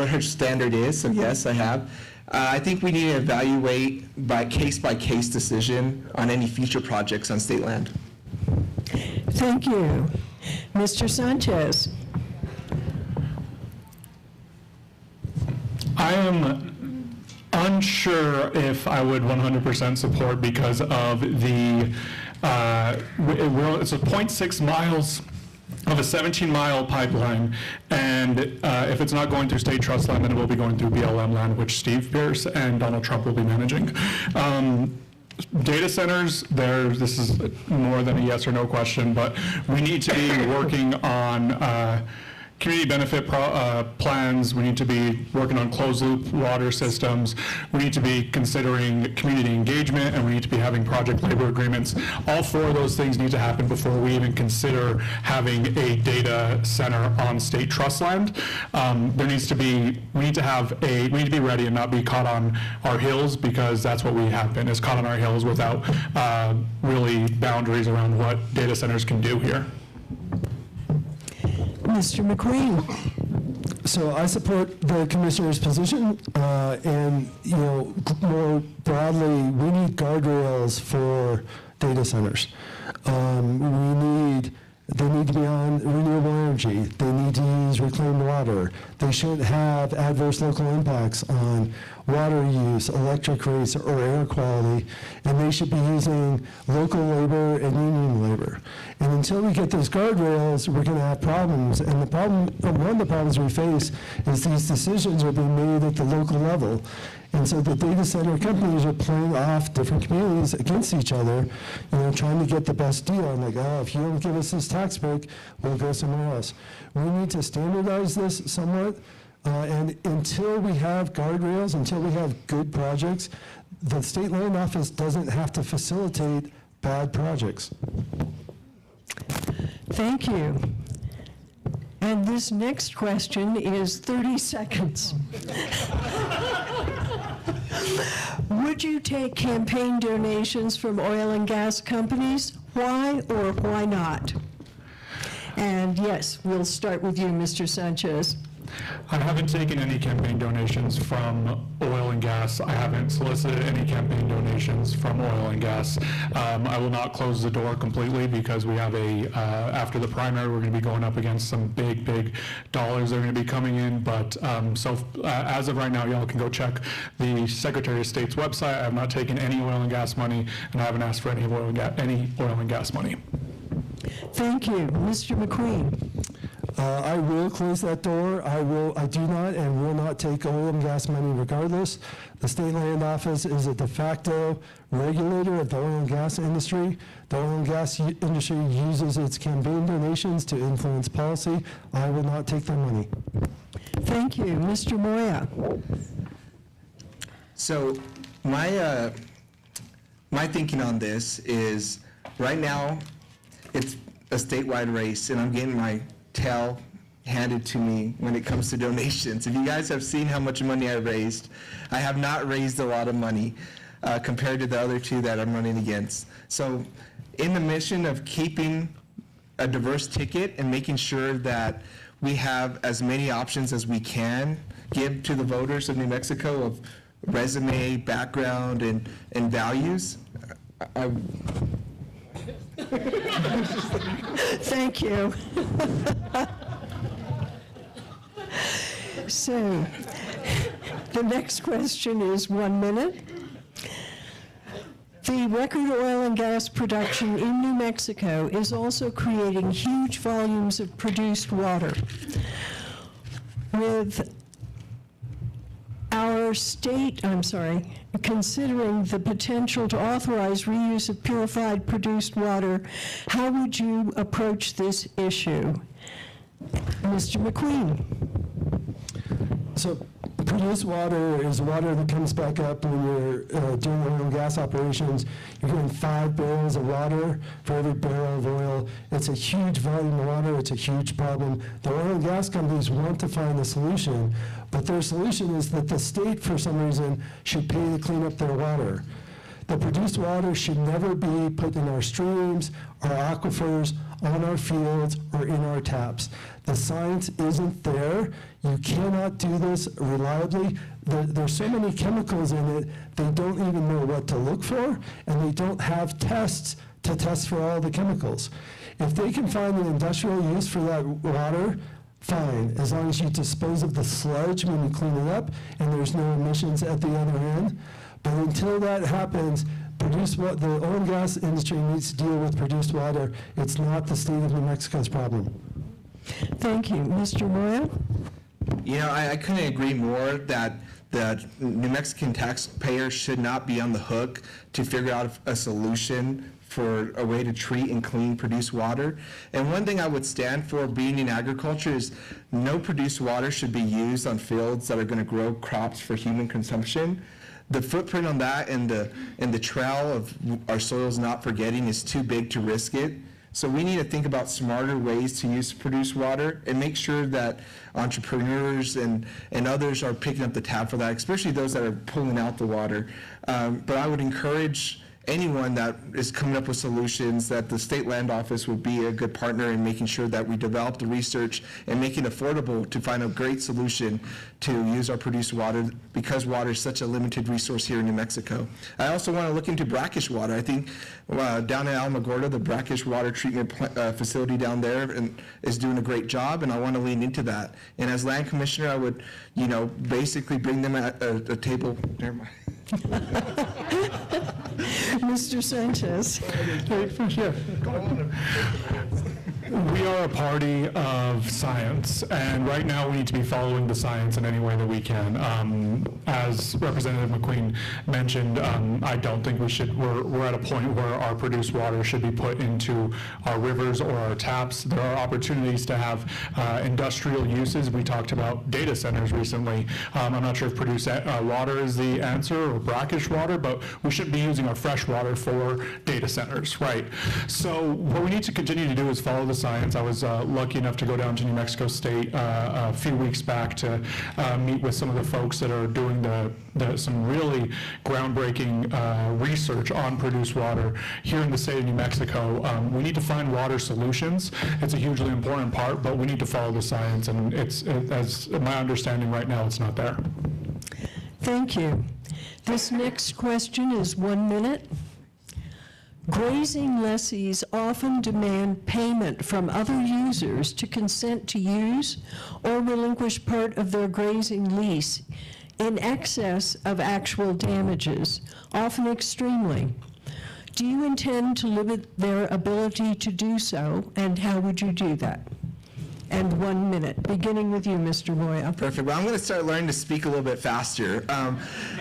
her standard is, so yes, I have. I think we need to evaluate by case decision on any future projects on state land. Thank you. Mr. Sanchez. I am unsure if I would 100% support because of the, it's a 0.6 miles of a 17-mile pipeline, and if it's not going through state trust land, then it will be going through BLM land, which Steve Pierce and Donald Trump will be managing. Data centers, this is more than a yes or no question, but we need to be working on community benefit plans. We need to be working on closed loop water systems. We need to be considering community engagement, and we need to be having project labor agreements. All four of those things need to happen before we even consider having a data center on state trust land. We need to be ready and not be caught on our heels, because that's what we have been, is caught on our heels without really boundaries around what data centers can do here. Mr. McQueen. So I support the commissioner's position, and more broadly, we need guardrails for data centers. They need to be on renewable energy. They need to use reclaimed water. They shouldn't have adverse local impacts on water use, electric rates, or air quality, and they should be using local labor and union labor. And until we get those guardrails, we're going to have problems. And the problem, one of the problems we face is these decisions are being made at the local level. And so the data center companies are playing off different communities against each other, trying to get the best deal. And like, oh, if you don't give us this tax break, we'll go somewhere else. We need to standardize this somewhat. And until we have guardrails, until we have good projects, the state land office doesn't have to facilitate bad projects. Thank you. And this next question is 30 seconds. Would you take campaign donations from oil and gas companies? Why or why not? And yes, we'll start with you, Mr. Sanchez. I haven't taken any campaign donations from oil and gas. I haven't solicited any campaign donations from oil and gas. I will not close the door completely because we have after the primary, we're going to be going up against some big dollars that are going to be coming in. But as of right now, y'all can go check the Secretary of State's website. I have not taken any oil and gas money, and I haven't asked for any oil and gas money. Thank you. Mr. McQueen. I will close that door. I do not and will not take oil and gas money regardless. The state land office is a de facto regulator of the oil and gas industry. The oil and gas industry uses its campaign donations to influence policy. I will not take their money. Thank you. Mr. Moya. So my thinking on this is right now it's a statewide race, and I'm getting my tail handed to me when it comes to donations. If you guys have seen how much money I raised, I have not raised a lot of money compared to the other two that I'm running against. So in the mission of keeping a diverse ticket and making sure that we have as many options as we can give to the voters of New Mexico of resume, background, and values, Thank you. So, the next question is 1 minute. The record oil and gas production in New Mexico is also creating huge volumes of produced water. With our state, considering the potential to authorize reuse of purified produced water, how would you approach this issue? Mr. McQueen. So produced water is water that comes back up when you're doing oil and gas operations. You're getting 5 barrels of water for every barrel of oil. It's a huge volume of water. It's a huge problem. The oil and gas companies want to find a solution, but their solution is that the state, for some reason, should pay to clean up their water. The produced water should never be put in our streams, our aquifers, on our fields, or in our taps. The science isn't there. You cannot do this reliably. There's so many chemicals in it, they don't even know what to look for, and they don't have tests to test for all the chemicals. If they can find an industrial use for that water, fine, as long as you dispose of the sludge when you clean it up and there's no emissions at the other end. But until that happens, the oil and gas industry needs to deal with produced water. It's not the state of New Mexico's problem. Thank you. Mr. Moya? I couldn't agree more that the New Mexican taxpayers should not be on the hook to figure out a solution for a way to treat and clean produced water. And one thing I would stand for being in agriculture is no produced water should be used on fields that are going to grow crops for human consumption. The footprint on that and the trail of our soils not forgetting is too big to risk it. So we need to think about smarter ways to use produced water and make sure that entrepreneurs and others are picking up the tab for that, especially those that are pulling out the water. But I would encourage anyone that is coming up with solutions, that the State Land Office would be a good partner in making sure that we develop the research and make it affordable to find a great solution to use our produced water, because water is such a limited resource here in New Mexico. I also want to look into brackish water. I think down in Alamogordo, the brackish water treatment facility down there is doing a great job, and I want to lean into that. And as land commissioner, I would, basically bring them at a table. Never mind. Mr. Sanchez. We are a party of science, and right now we need to be following the science in any way that we can. As Representative McQueen mentioned, I don't think we're at a point where our produced water should be put into our rivers or our taps. There are opportunities to have industrial uses. We talked about data centers recently. I'm not sure if produced water is the answer or brackish water, but we should be using our fresh water for data centers, right? So what we need to continue to do is follow the science. I was lucky enough to go down to New Mexico State a few weeks back to meet with some of the folks that are doing some really groundbreaking research on produced water here in the state of New Mexico. We need to find water solutions. It's a hugely important part, but we need to follow the science, and as my understanding right now, it's not there. Thank you. This next question is 1 minute. Grazing lessees often demand payment from other users to consent to use or relinquish part of their grazing lease in excess of actual damages, often extremely. Do you intend to limit their ability to do so, and how would you do that? And 1 minute, beginning with you, Mr. Moya. Perfect. Well, I'm going to start learning to speak a little bit faster.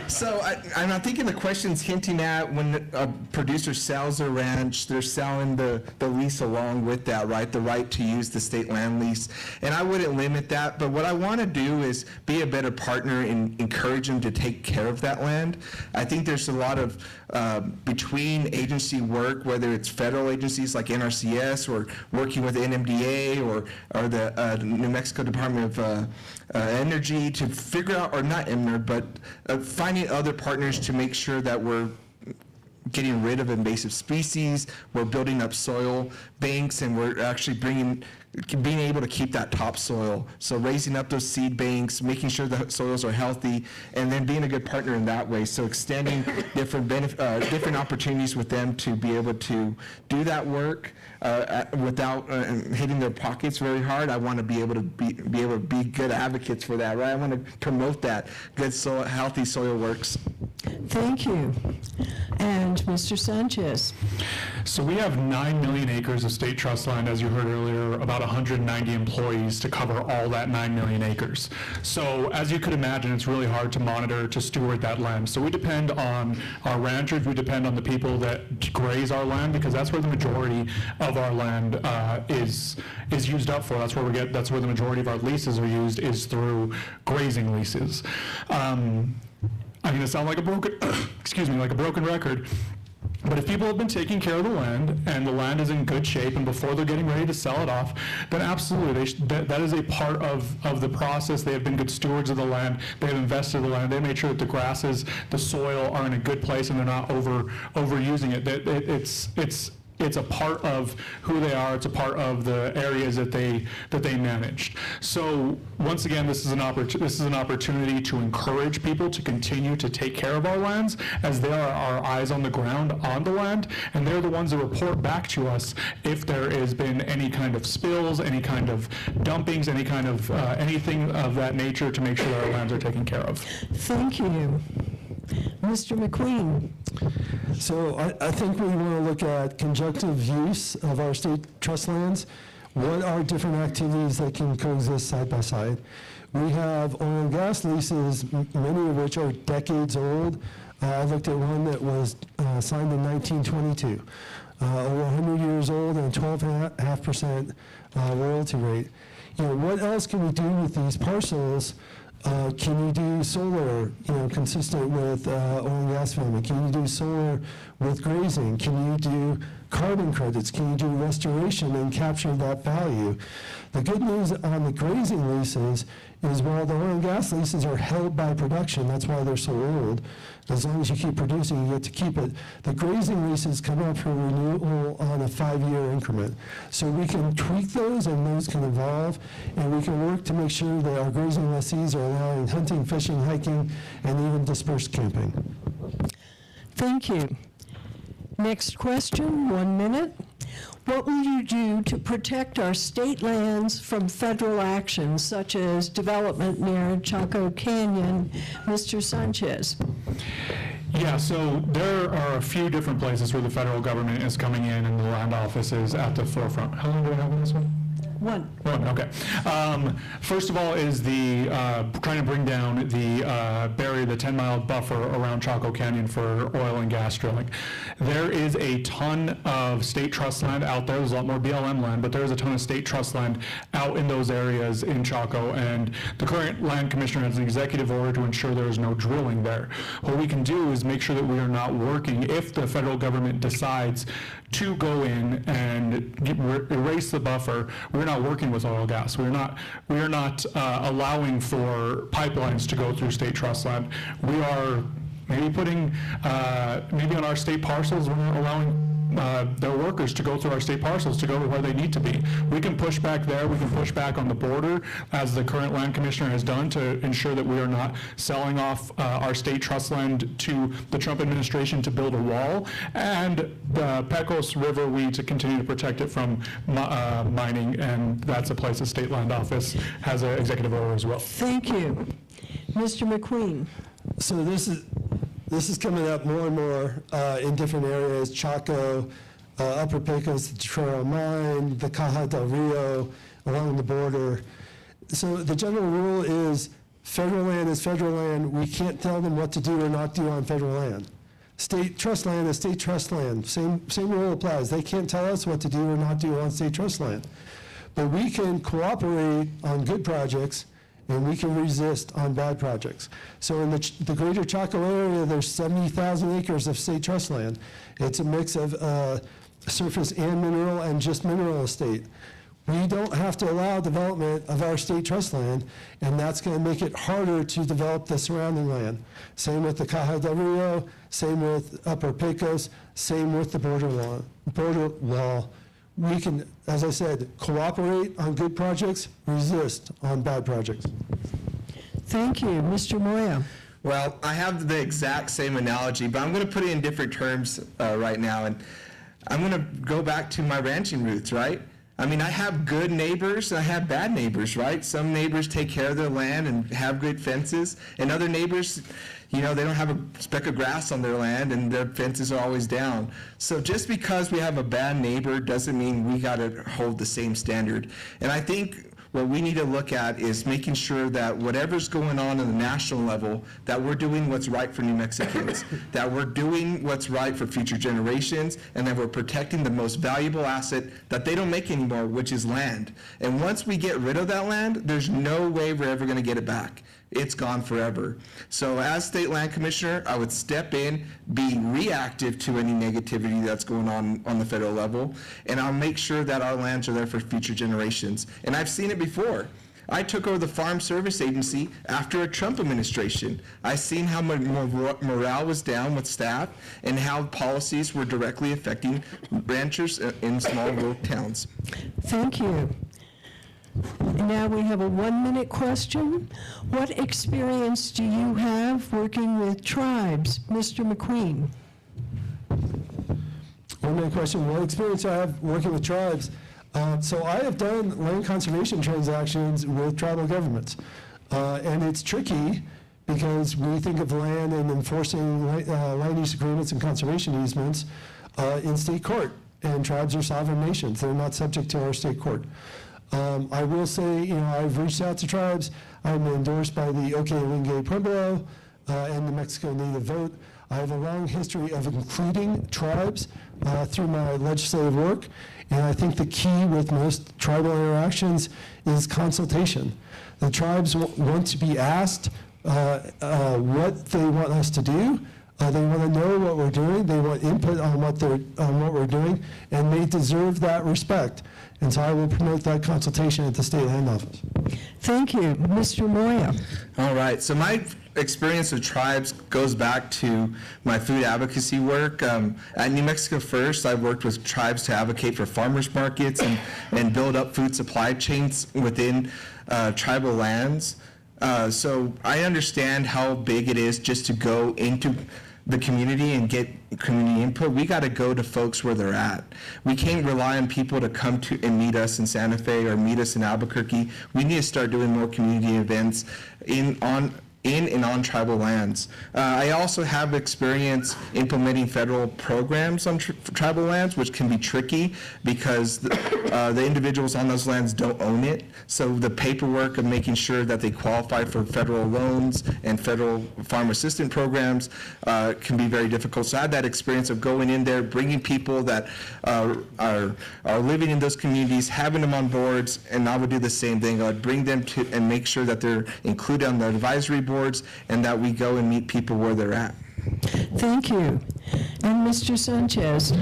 So I'm thinking the question's hinting at when a producer sells a ranch, they're selling the lease along with that, right? The right to use the state land lease. And I wouldn't limit that, but what I want to do is be a better partner and encourage them to take care of that land. I think there's a lot of between agency work, whether it's federal agencies like NRCS or working with NMDA or the New Mexico Department of Energy to figure out, or not EMNER, but finding other partners to make sure that we're getting rid of invasive species, we're building up soil banks, and we're actually being able to keep that topsoil. So raising up those seed banks, making sure the soils are healthy, and then being a good partner in that way. So extending different opportunities with them to be able to do that work without hitting their pockets very hard. I want to be able to be good advocates for that, right? I want to promote that good soil, healthy soil works. Thank you. And Mr. Sanchez. So we have 9 million acres of state trust land, as you heard earlier, about 190 employees to cover all that 9 million acres. So as you could imagine, it's really hard to monitor, to steward that land. So we depend on our ranchers, we depend on the people that graze our land, because that's where the majority of our land is used up for. That's where the majority of our leases are used, is through grazing leases. I'm going to sound like a broken record. But if people have been taking care of the land, and the land is in good shape, and before they're getting ready to sell it off, then absolutely, that is a part of the process. They have been good stewards of the land. They have invested in the land. They made sure that the grasses, the soil are in a good place, and they're not overusing it. It's a part of who they are. It's a part of the areas that they managed. So once again, this is an opportunity to encourage people to continue to take care of our lands, as they are our eyes on the ground on the land, and they're the ones that report back to us if there has been any kind of spills, any kind of dumpings, any kind of anything of that nature, to make sure that our lands are taken care of. Thank you. Mr. McQueen. So I think we want to look at conjunctive use of our state trust lands. What are different activities that can coexist side by side? We have oil and gas leases, many of which are decades old. I looked at one that was signed in 1922, over 100 years old, and a 12.5% royalty rate. What else can we do with these parcels? Can you do solar, consistent with oil and gas farming? Can you do solar with grazing? Can you do carbon credits? Can you do restoration and capture that value? The good news on the grazing leases is while the oil and gas leases are held by production, that's why they're so old. As long as you keep producing, you get to keep it. The grazing leases come up for renewal on a 5-year increment. So we can tweak those, and those can evolve, and we can work to make sure that our grazing lessees are allowing hunting, fishing, hiking, and even dispersed camping. Thank you. Next question, 1 minute. What will you do to protect our state lands from federal actions such as development near Chaco Canyon? Mr. Sanchez. Yeah, so there are a few different places where the federal government is coming in and the land office is at the forefront. How long do I have on this one? One, okay. First of all is the trying to bring down the barrier, the 10-mile buffer around Chaco Canyon for oil and gas drilling. There is a ton of state trust land out there. There's a lot more BLM land, but there is a ton of state trust land out in those areas in Chaco, and the current land commissioner has an executive order to ensure there is no drilling there. What we can do is make sure that we are not working, if the federal government decides to go in and erase the buffer, we're not working with oil and gas. We're not allowing for pipelines to go through state trust land. We are maybe putting, maybe on our state parcels, we're not allowing their workers to go through our state parcels to go where they need to be. We can push back there, we can push back on the border, as the current land commissioner has done, to ensure that we are not selling off our state trust land to the Trump administration to build a wall, and the Pecos River, we to continue to protect it from mining, and that's a place the state land office has an executive order as well. thank you. Mr. McQueen. So this is coming up more and more in different areas: Chaco, Upper Pecos, the Trail Mine, the Caja del Rio, along the border. So the general rule is federal land is federal land. We can't tell them what to do or not do on federal land. State trust land is state trust land. Same rule applies. They can't tell us what to do or not do on state trust land. But we can cooperate on good projects, and we can resist on bad projects. So in the greater Chaco area, there's 70,000 acres of state trust land. It's a mix of surface and mineral and just mineral estate. We don't have to allow development of our state trust land, and that's going to make it harder to develop the surrounding land. Same with the Caja del Rio, same with Upper Pecos, same with the border wall. We can, as I said, cooperate on good projects, resist on bad projects. Thank you. Mr. Moya. Well, I have the exact same analogy, but I'm going to put it in different terms right now. And I'm going to go back to my ranching roots, right? I mean, I have good neighbors and I have bad neighbors, right? Some neighbors take care of their land and have good fences, and other neighbors, you know, they don't have a speck of grass on their land and their fences are always down. So just because we have a bad neighbor doesn't mean we got to hold the same standard. And I think what we need to look at is making sure that whatever's going on the national level, that we're doing what's right for New Mexicans, that we're doing what's right for future generations, and that we're protecting the most valuable asset that they don't make anymore, which is land. And once we get rid of that land, there's no way we're ever going to get it back. It's gone forever. So as state land commissioner, I would step in, be reactive to any negativity that's going on the federal level, and I'll make sure that our lands are there for future generations. And I've seen it before. I took over the Farm Service Agency after a Trump administration. I've seen how morale was down with staff and how policies were directly affecting ranchers in small rural towns. Thank you. Now we have a 1-minute question. What experience do you have working with tribes? Mr. McQueen. 1-minute question. What experience I have working with tribes? So I have done land conservation transactions with tribal governments. And it's tricky because we think of land and enforcing land use agreements and conservation easements in state court. And tribes are sovereign nations. They're not subject to our state court. I will say, you know, I've reached out to tribes. I'm endorsed by the Oke-Lingay Pueblo and the Mexico Native Vote. I have a long history of including tribes through my legislative work, and I think the key with most tribal interactions is consultation. The tribes want to be asked what they want us to do. They want to know what we're doing. They want input on what we're doing, and they deserve that respect. And so I will promote that consultation at the State Land Office. Thank you. Mr. Moya. All right, so my experience with tribes goes back to my food advocacy work. At New Mexico First, I worked with tribes to advocate for farmers markets and build up food supply chains within tribal lands. So I understand how big it is just to go into the community and get community input. We got to go to folks where they're at. We can't rely on people to come to and meet us in Santa Fe or meet us in Albuquerque. We need to start doing more community events in and on tribal lands. I also have experience implementing federal programs on tribal lands, which can be tricky because the individuals on those lands don't own it. So the paperwork of making sure that they qualify for federal loans and federal farm assistance programs can be very difficult. So I had that experience of going in there, bringing people that are living in those communities, having them on boards, and I would do the same thing. I would bring them to and make sure that they're included on the advisory boards and that we go and meet people where they're at. Thank you. And Mr. Sanchez.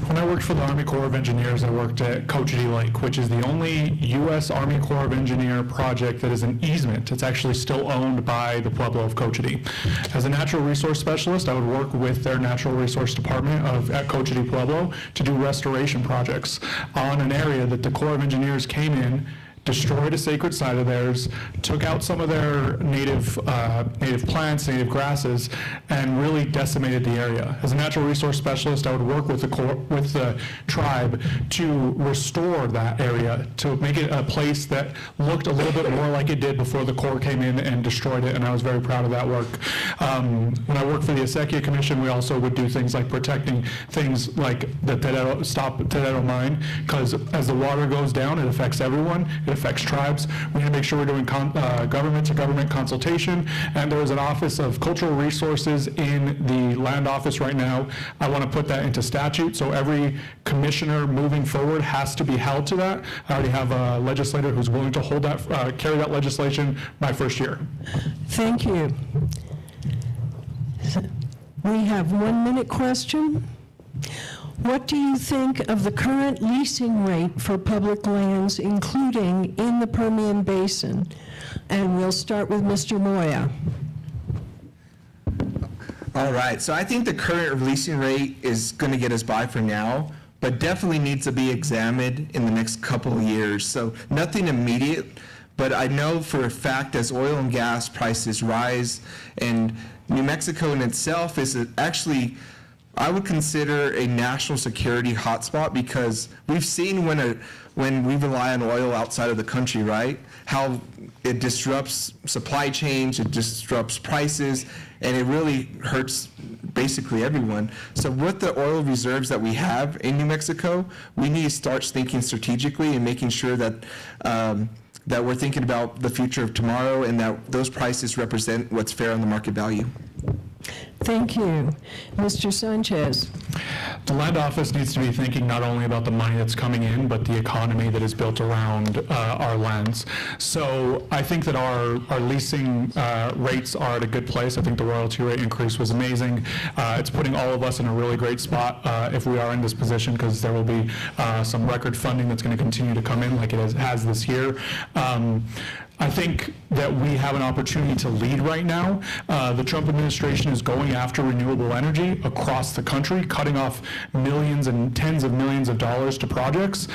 When I worked for the Army Corps of Engineers, I worked at Cochiti Lake, which is the only U.S. Army Corps of Engineer project that is an easement. It's actually still owned by the Pueblo of Cochiti. As a natural resource specialist, I would work with their natural resource department at Cochiti Pueblo to do restoration projects on an area that the Corps of Engineers came in, destroyed a sacred site of theirs, took out some of their native plants, native grasses, and really decimated the area. As a natural resource specialist, I would work with the tribe to restore that area, to make it a place that looked a little bit more like it did before the Corps came in and destroyed it, and I was very proud of that work. When I worked for the Acequia Commission, we also would do things like protecting things like the Terero mine, because as the water goes down, it affects everyone. It affects tribes. We need to make sure we're doing government-to-government consultation, and there is an Office of Cultural Resources in the Land Office right now. I want to put that into statute, so every commissioner moving forward has to be held to that. I already have a legislator who's willing to hold that, carry that legislation my first year. Thank you. We have 1 minute question. What do you think of the current leasing rate for public lands, including in the Permian Basin? And we'll start with Mr. Moya. All right, so I think the current leasing rate is going to get us by for now, but definitely needs to be examined in the next couple of years. So nothing immediate, but I know for a fact as oil and gas prices rise, and New Mexico in itself is actually, I would consider a national security hotspot, because we've seen when we rely on oil outside of the country, right, how it disrupts supply chains, it disrupts prices, and it really hurts basically everyone. So with the oil reserves that we have in New Mexico, we need to start thinking strategically and making sure that that we're thinking about the future of tomorrow and that those prices represent what's fair on the market value. Thank you. Mr. Sanchez. The Land Office needs to be thinking not only about the money that's coming in, but the economy that is built around our lands. So I think that our leasing rates are at a good place. I think the royalty rate increase was amazing. It's putting all of us in a really great spot if we are in this position, because there will be some record funding that's going to continue to come in like it has this year. I think that we have an opportunity to lead right now. The Trump administration is going after renewable energy across the country, cutting off millions and tens of millions of dollars to projects.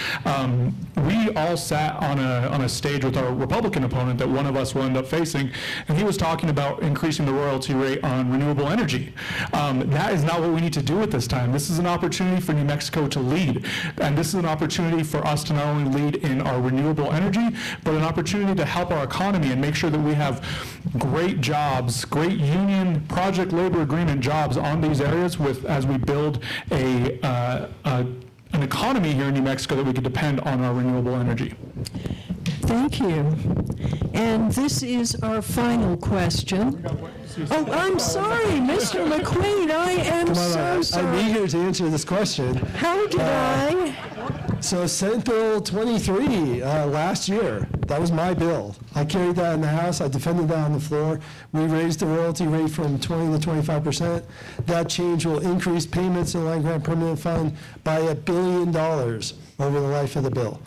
We all sat on a stage with our Republican opponent that one of us will end up facing, and he was talking about increasing the royalty rate on renewable energy. That is not what we need to do at this time. This is an opportunity for New Mexico to lead, and this is an opportunity for us to not only lead in our renewable energy, but an opportunity to help our economy and make sure that we have great jobs, great union project labor agreement jobs on these areas as we build an economy here in New Mexico that we can depend on our renewable energy. Thank you. And this is our final question. Oh, I'm sorry, Mr. McQueen, I am so sorry. I'm eager to answer this question. How did I? So Senate Bill 23 last year, that was my bill. I carried that in the House. I defended that on the floor. We raised the royalty rate from 20 to 25%. That change will increase payments in the Land Grant Permanent Fund by $1 billion over the life of the bill.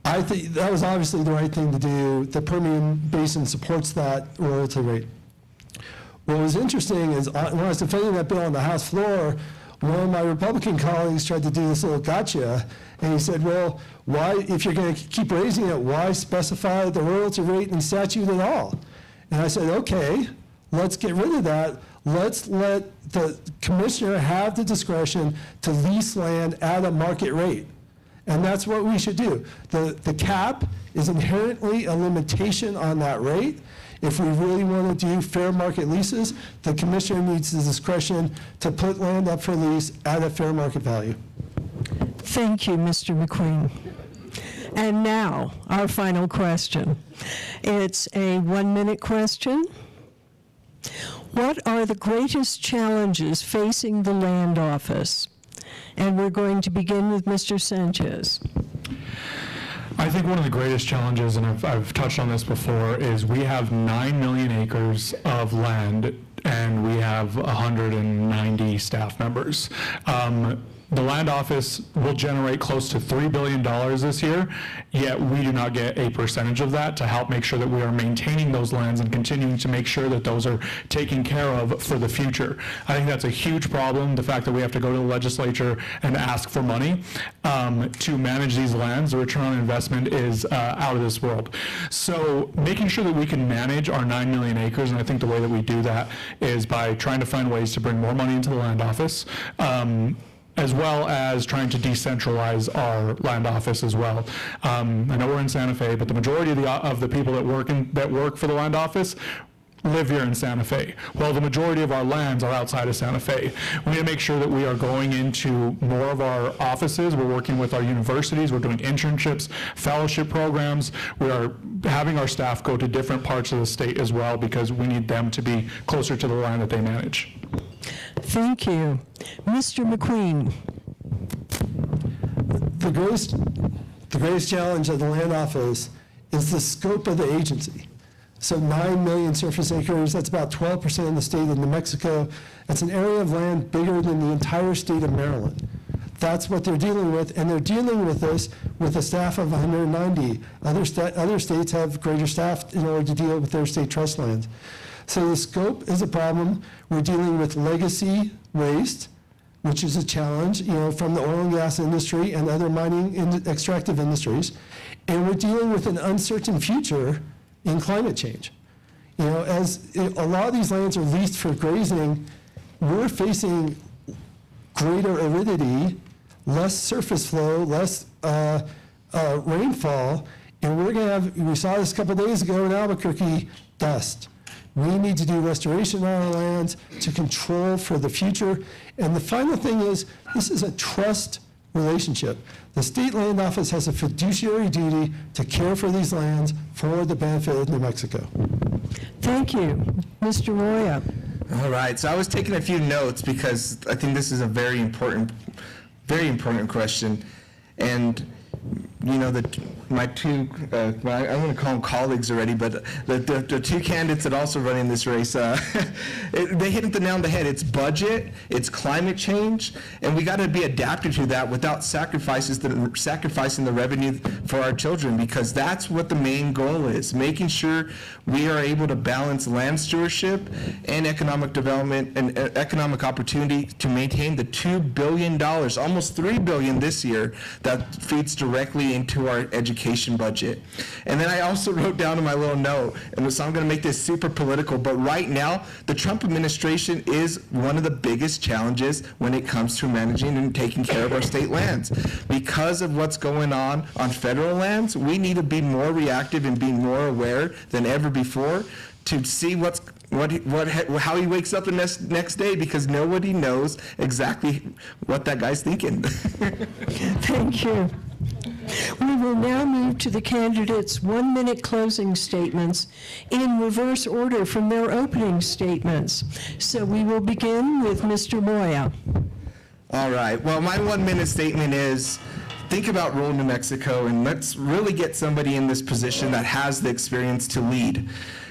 I think that was obviously the right thing to do. The Permian Basin supports that royalty rate. What was interesting is when I was defending that bill on the House floor, one of my Republican colleagues tried to do this little gotcha, and he said, well, why, if you're going to keep raising it, why specify the royalty rate in statute at all? And I said, okay, let's get rid of that. Let's let the commissioner have the discretion to lease land at a market rate. And that's what we should do. The cap is inherently a limitation on that rate. If we really want to do fair market leases, the commissioner needs the discretion to put land up for lease at a fair market value. Thank you, Mr. McQueen. And now, our final question. It's a 1-minute question. What are the greatest challenges facing the land office? And we're going to begin with Mr. Sanchez. I think one of the greatest challenges, and I've touched on this before, is we have 9 million acres of land and we have 190 staff members. The land office will generate close to $3 billion this year, yet we do not get a percentage of that to help make sure that we are maintaining those lands and continuing to make sure that those are taken care of for the future. I think that's a huge problem, the fact that we have to go to the legislature and ask for money to manage these lands. The return on investment is out of this world. So making sure that we can manage our 9 million acres, and I think the way that we do that is by trying to find ways to bring more money into the land office, as well as trying to decentralize our land office as well. I know we're in Santa Fe, but the majority of the people that work for the land office live here in Santa Fe. Well, the majority of our lands are outside of Santa Fe. We need to make sure that we are going into more of our offices. We're working with our universities. We're doing internships, fellowship programs. We are having our staff go to different parts of the state as well because we need them to be closer to the land that they manage. Thank you. Mr. McQueen. The greatest challenge of the land office is the scope of the agency. So 9 million surface acres, that's about 12% of the state of New Mexico. That's an area of land bigger than the entire state of Maryland. That's what they're dealing with, and they're dealing with this with a staff of 190. Other states have greater staff in order to deal with their state trust lands. So the scope is a problem. We're dealing with legacy waste, which is a challenge, from the oil and gas industry and other mining extractive industries. And we're dealing with an uncertain future in climate change. As a lot of these lands are leased for grazing, we're facing greater aridity, less surface flow, less rainfall, and we're going to have, we saw this a couple days ago in Albuquerque, dust. We need to do restoration on our lands to control for the future. And the final thing is, this is a trust relationship. The state land office has a fiduciary duty to care for these lands for the benefit of New Mexico. Thank you. Mr. Roya. All right, so I was taking a few notes because I think this is a very important question. And my two, I'm going to call them colleagues already, but the two candidates that also run in this race, they hit the nail on the head. It's budget, it's climate change, and we got to be adapted to that without sacrificing the revenue for our children, because that's what the main goal is, making sure we are able to balance land stewardship and economic development and economic opportunity to maintain the $2 billion, almost $3 billion this year, that feeds directly into our education budget. And then I also wrote down in my little note, and so I'm going to make this super political, but right now, the Trump administration is one of the biggest challenges when it comes to managing and taking care of our state lands. Because of what's going on federal lands, we need to be more reactive and be more aware than ever before to see how he wakes up the next day, because nobody knows exactly what that guy's thinking. Thank you. We will now move to the candidates' 1-minute closing statements in reverse order from their opening statements. So we will begin with Mr. Moya. All right. Well, my 1-minute statement is, think about rural New Mexico, and let's really get somebody in this position that has the experience to lead.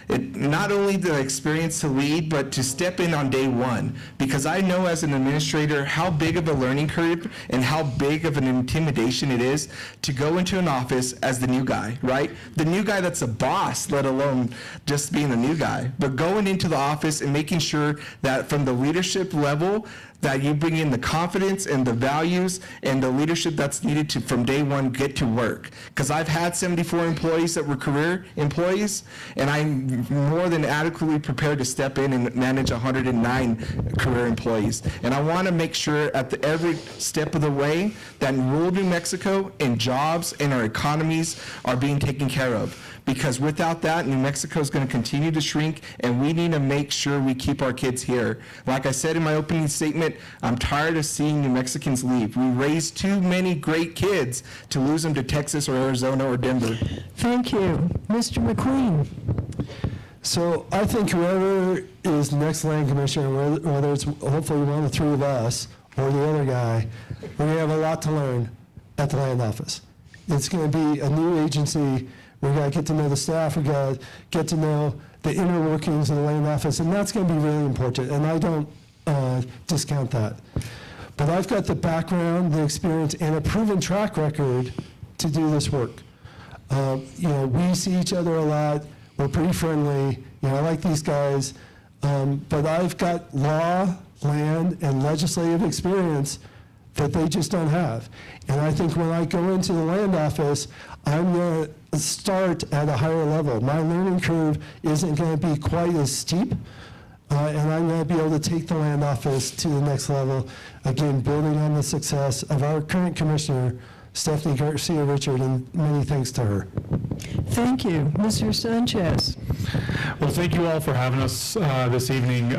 Not only the experience to lead, but to step in on day one. Because I know as an administrator how big of a learning curve and how big of an intimidation it is to go into an office as the new guy, right? The new guy that's a boss, let alone just being a new guy. But going into the office and making sure that from the leadership level, that you bring in the confidence and the values and the leadership that's needed to, from day one, get to work. Because I've had 74 employees that were career employees, and I'm more than adequately prepared to step in and manage 109 career employees. And I want to make sure at every step of the way that in rural New Mexico and jobs and our economies are being taken care of. Because without that, New Mexico is going to continue to shrink, and we need to make sure we keep our kids here. Like I said in my opening statement, I'm tired of seeing New Mexicans leave. We raise too many great kids to lose them to Texas or Arizona or Denver. Thank you. Mr. McQueen. So I think whoever is next land commissioner, whether it's hopefully one of the three of us or the other guy, we're going to have a lot to learn at the land office. It's going to be a new agency. We've got to get to know the staff. We've got to get to know the inner workings of the land office, and that's going to be really important, and I don't discount that. But I've got the background, the experience, and a proven track record to do this work. We see each other a lot. We're pretty friendly. I like these guys. But I've got law, land, and legislative experience that they just don't have. And I think when I go into the land office, I'm going to start at a higher level. My learning curve isn't going to be quite as steep, and I'm going to be able to take the land office to the next level, again, building on the success of our current commissioner, Stephanie Garcia Richard, and many thanks to her. Thank you. Mr. Sanchez. Well, thank you all for having us this evening.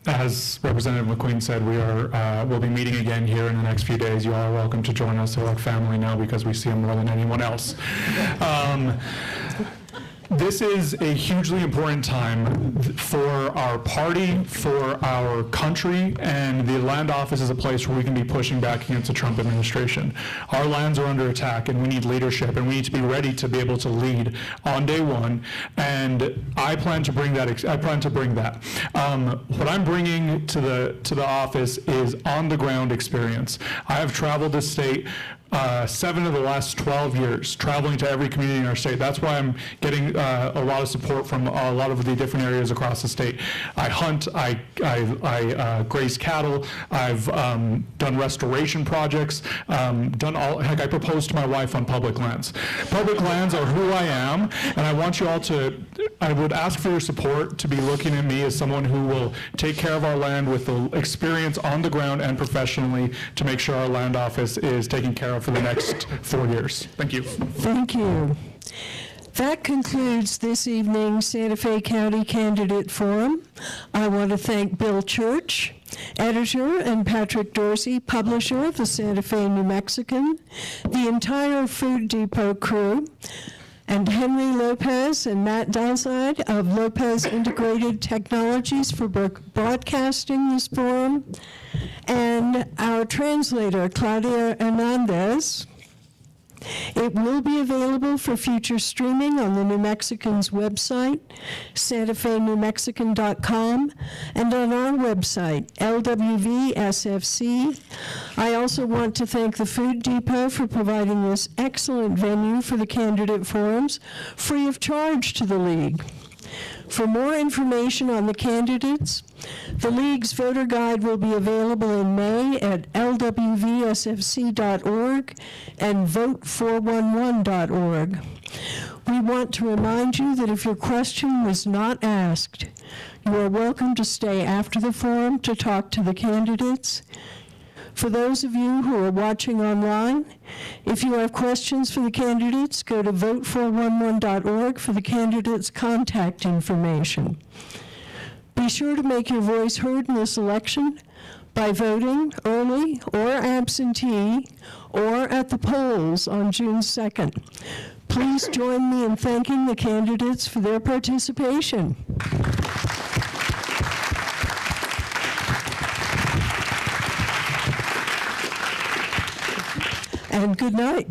As Representative McQueen said, we'll be meeting again here in the next few days. You all are welcome to join us. They're like family now because we see them more than anyone else. This is a hugely important time for our party, for our country, and the land office is a place where we can be pushing back against the Trump administration. Our lands are under attack, and we need leadership, and we need to be ready to be able to lead on day one. And I plan to bring that. What I'm bringing to the office is on-the-ground experience. I have traveled this state 7 of the last 12 years, traveling to every community in our state. That's why I'm getting a lot of support from a lot of the different areas across the state. I hunt, I graze cattle, I've done restoration projects, heck, I proposed to my wife on public lands. Public lands are who I am, and I want you all I would ask for your support to be looking at me as someone who will take care of our land with the experience on the ground and professionally to make sure our land office is taken care of for the next 4 years. Thank you. Thank you. That concludes this evening's Santa Fe County Candidate Forum. I want to thank Bill Church, editor, and Patrick Dorsey, publisher of the Santa Fe New Mexican, the entire Food Depot crew, and Henry Lopez and Matt Dalside of Lopez Integrated Technologies for broadcasting this forum, and our translator, Claudia Hernandez. It will be available for future streaming on the New Mexican's website, santafenewmexican.com, and on our website, LWVSFC. I also want to thank the Food Depot for providing this excellent venue for the candidate forums, free of charge to the League. For more information on the candidates, the League's voter guide will be available in May at lwvsfc.org and vote411.org. We want to remind you that if your question was not asked, you are welcome to stay after the forum to talk to the candidates. For those of you who are watching online, if you have questions for the candidates, go to vote411.org for the candidates' contact information. Be sure to make your voice heard in this election by voting early or absentee or at the polls on June 2nd. Please join me in thanking the candidates for their participation. and good night.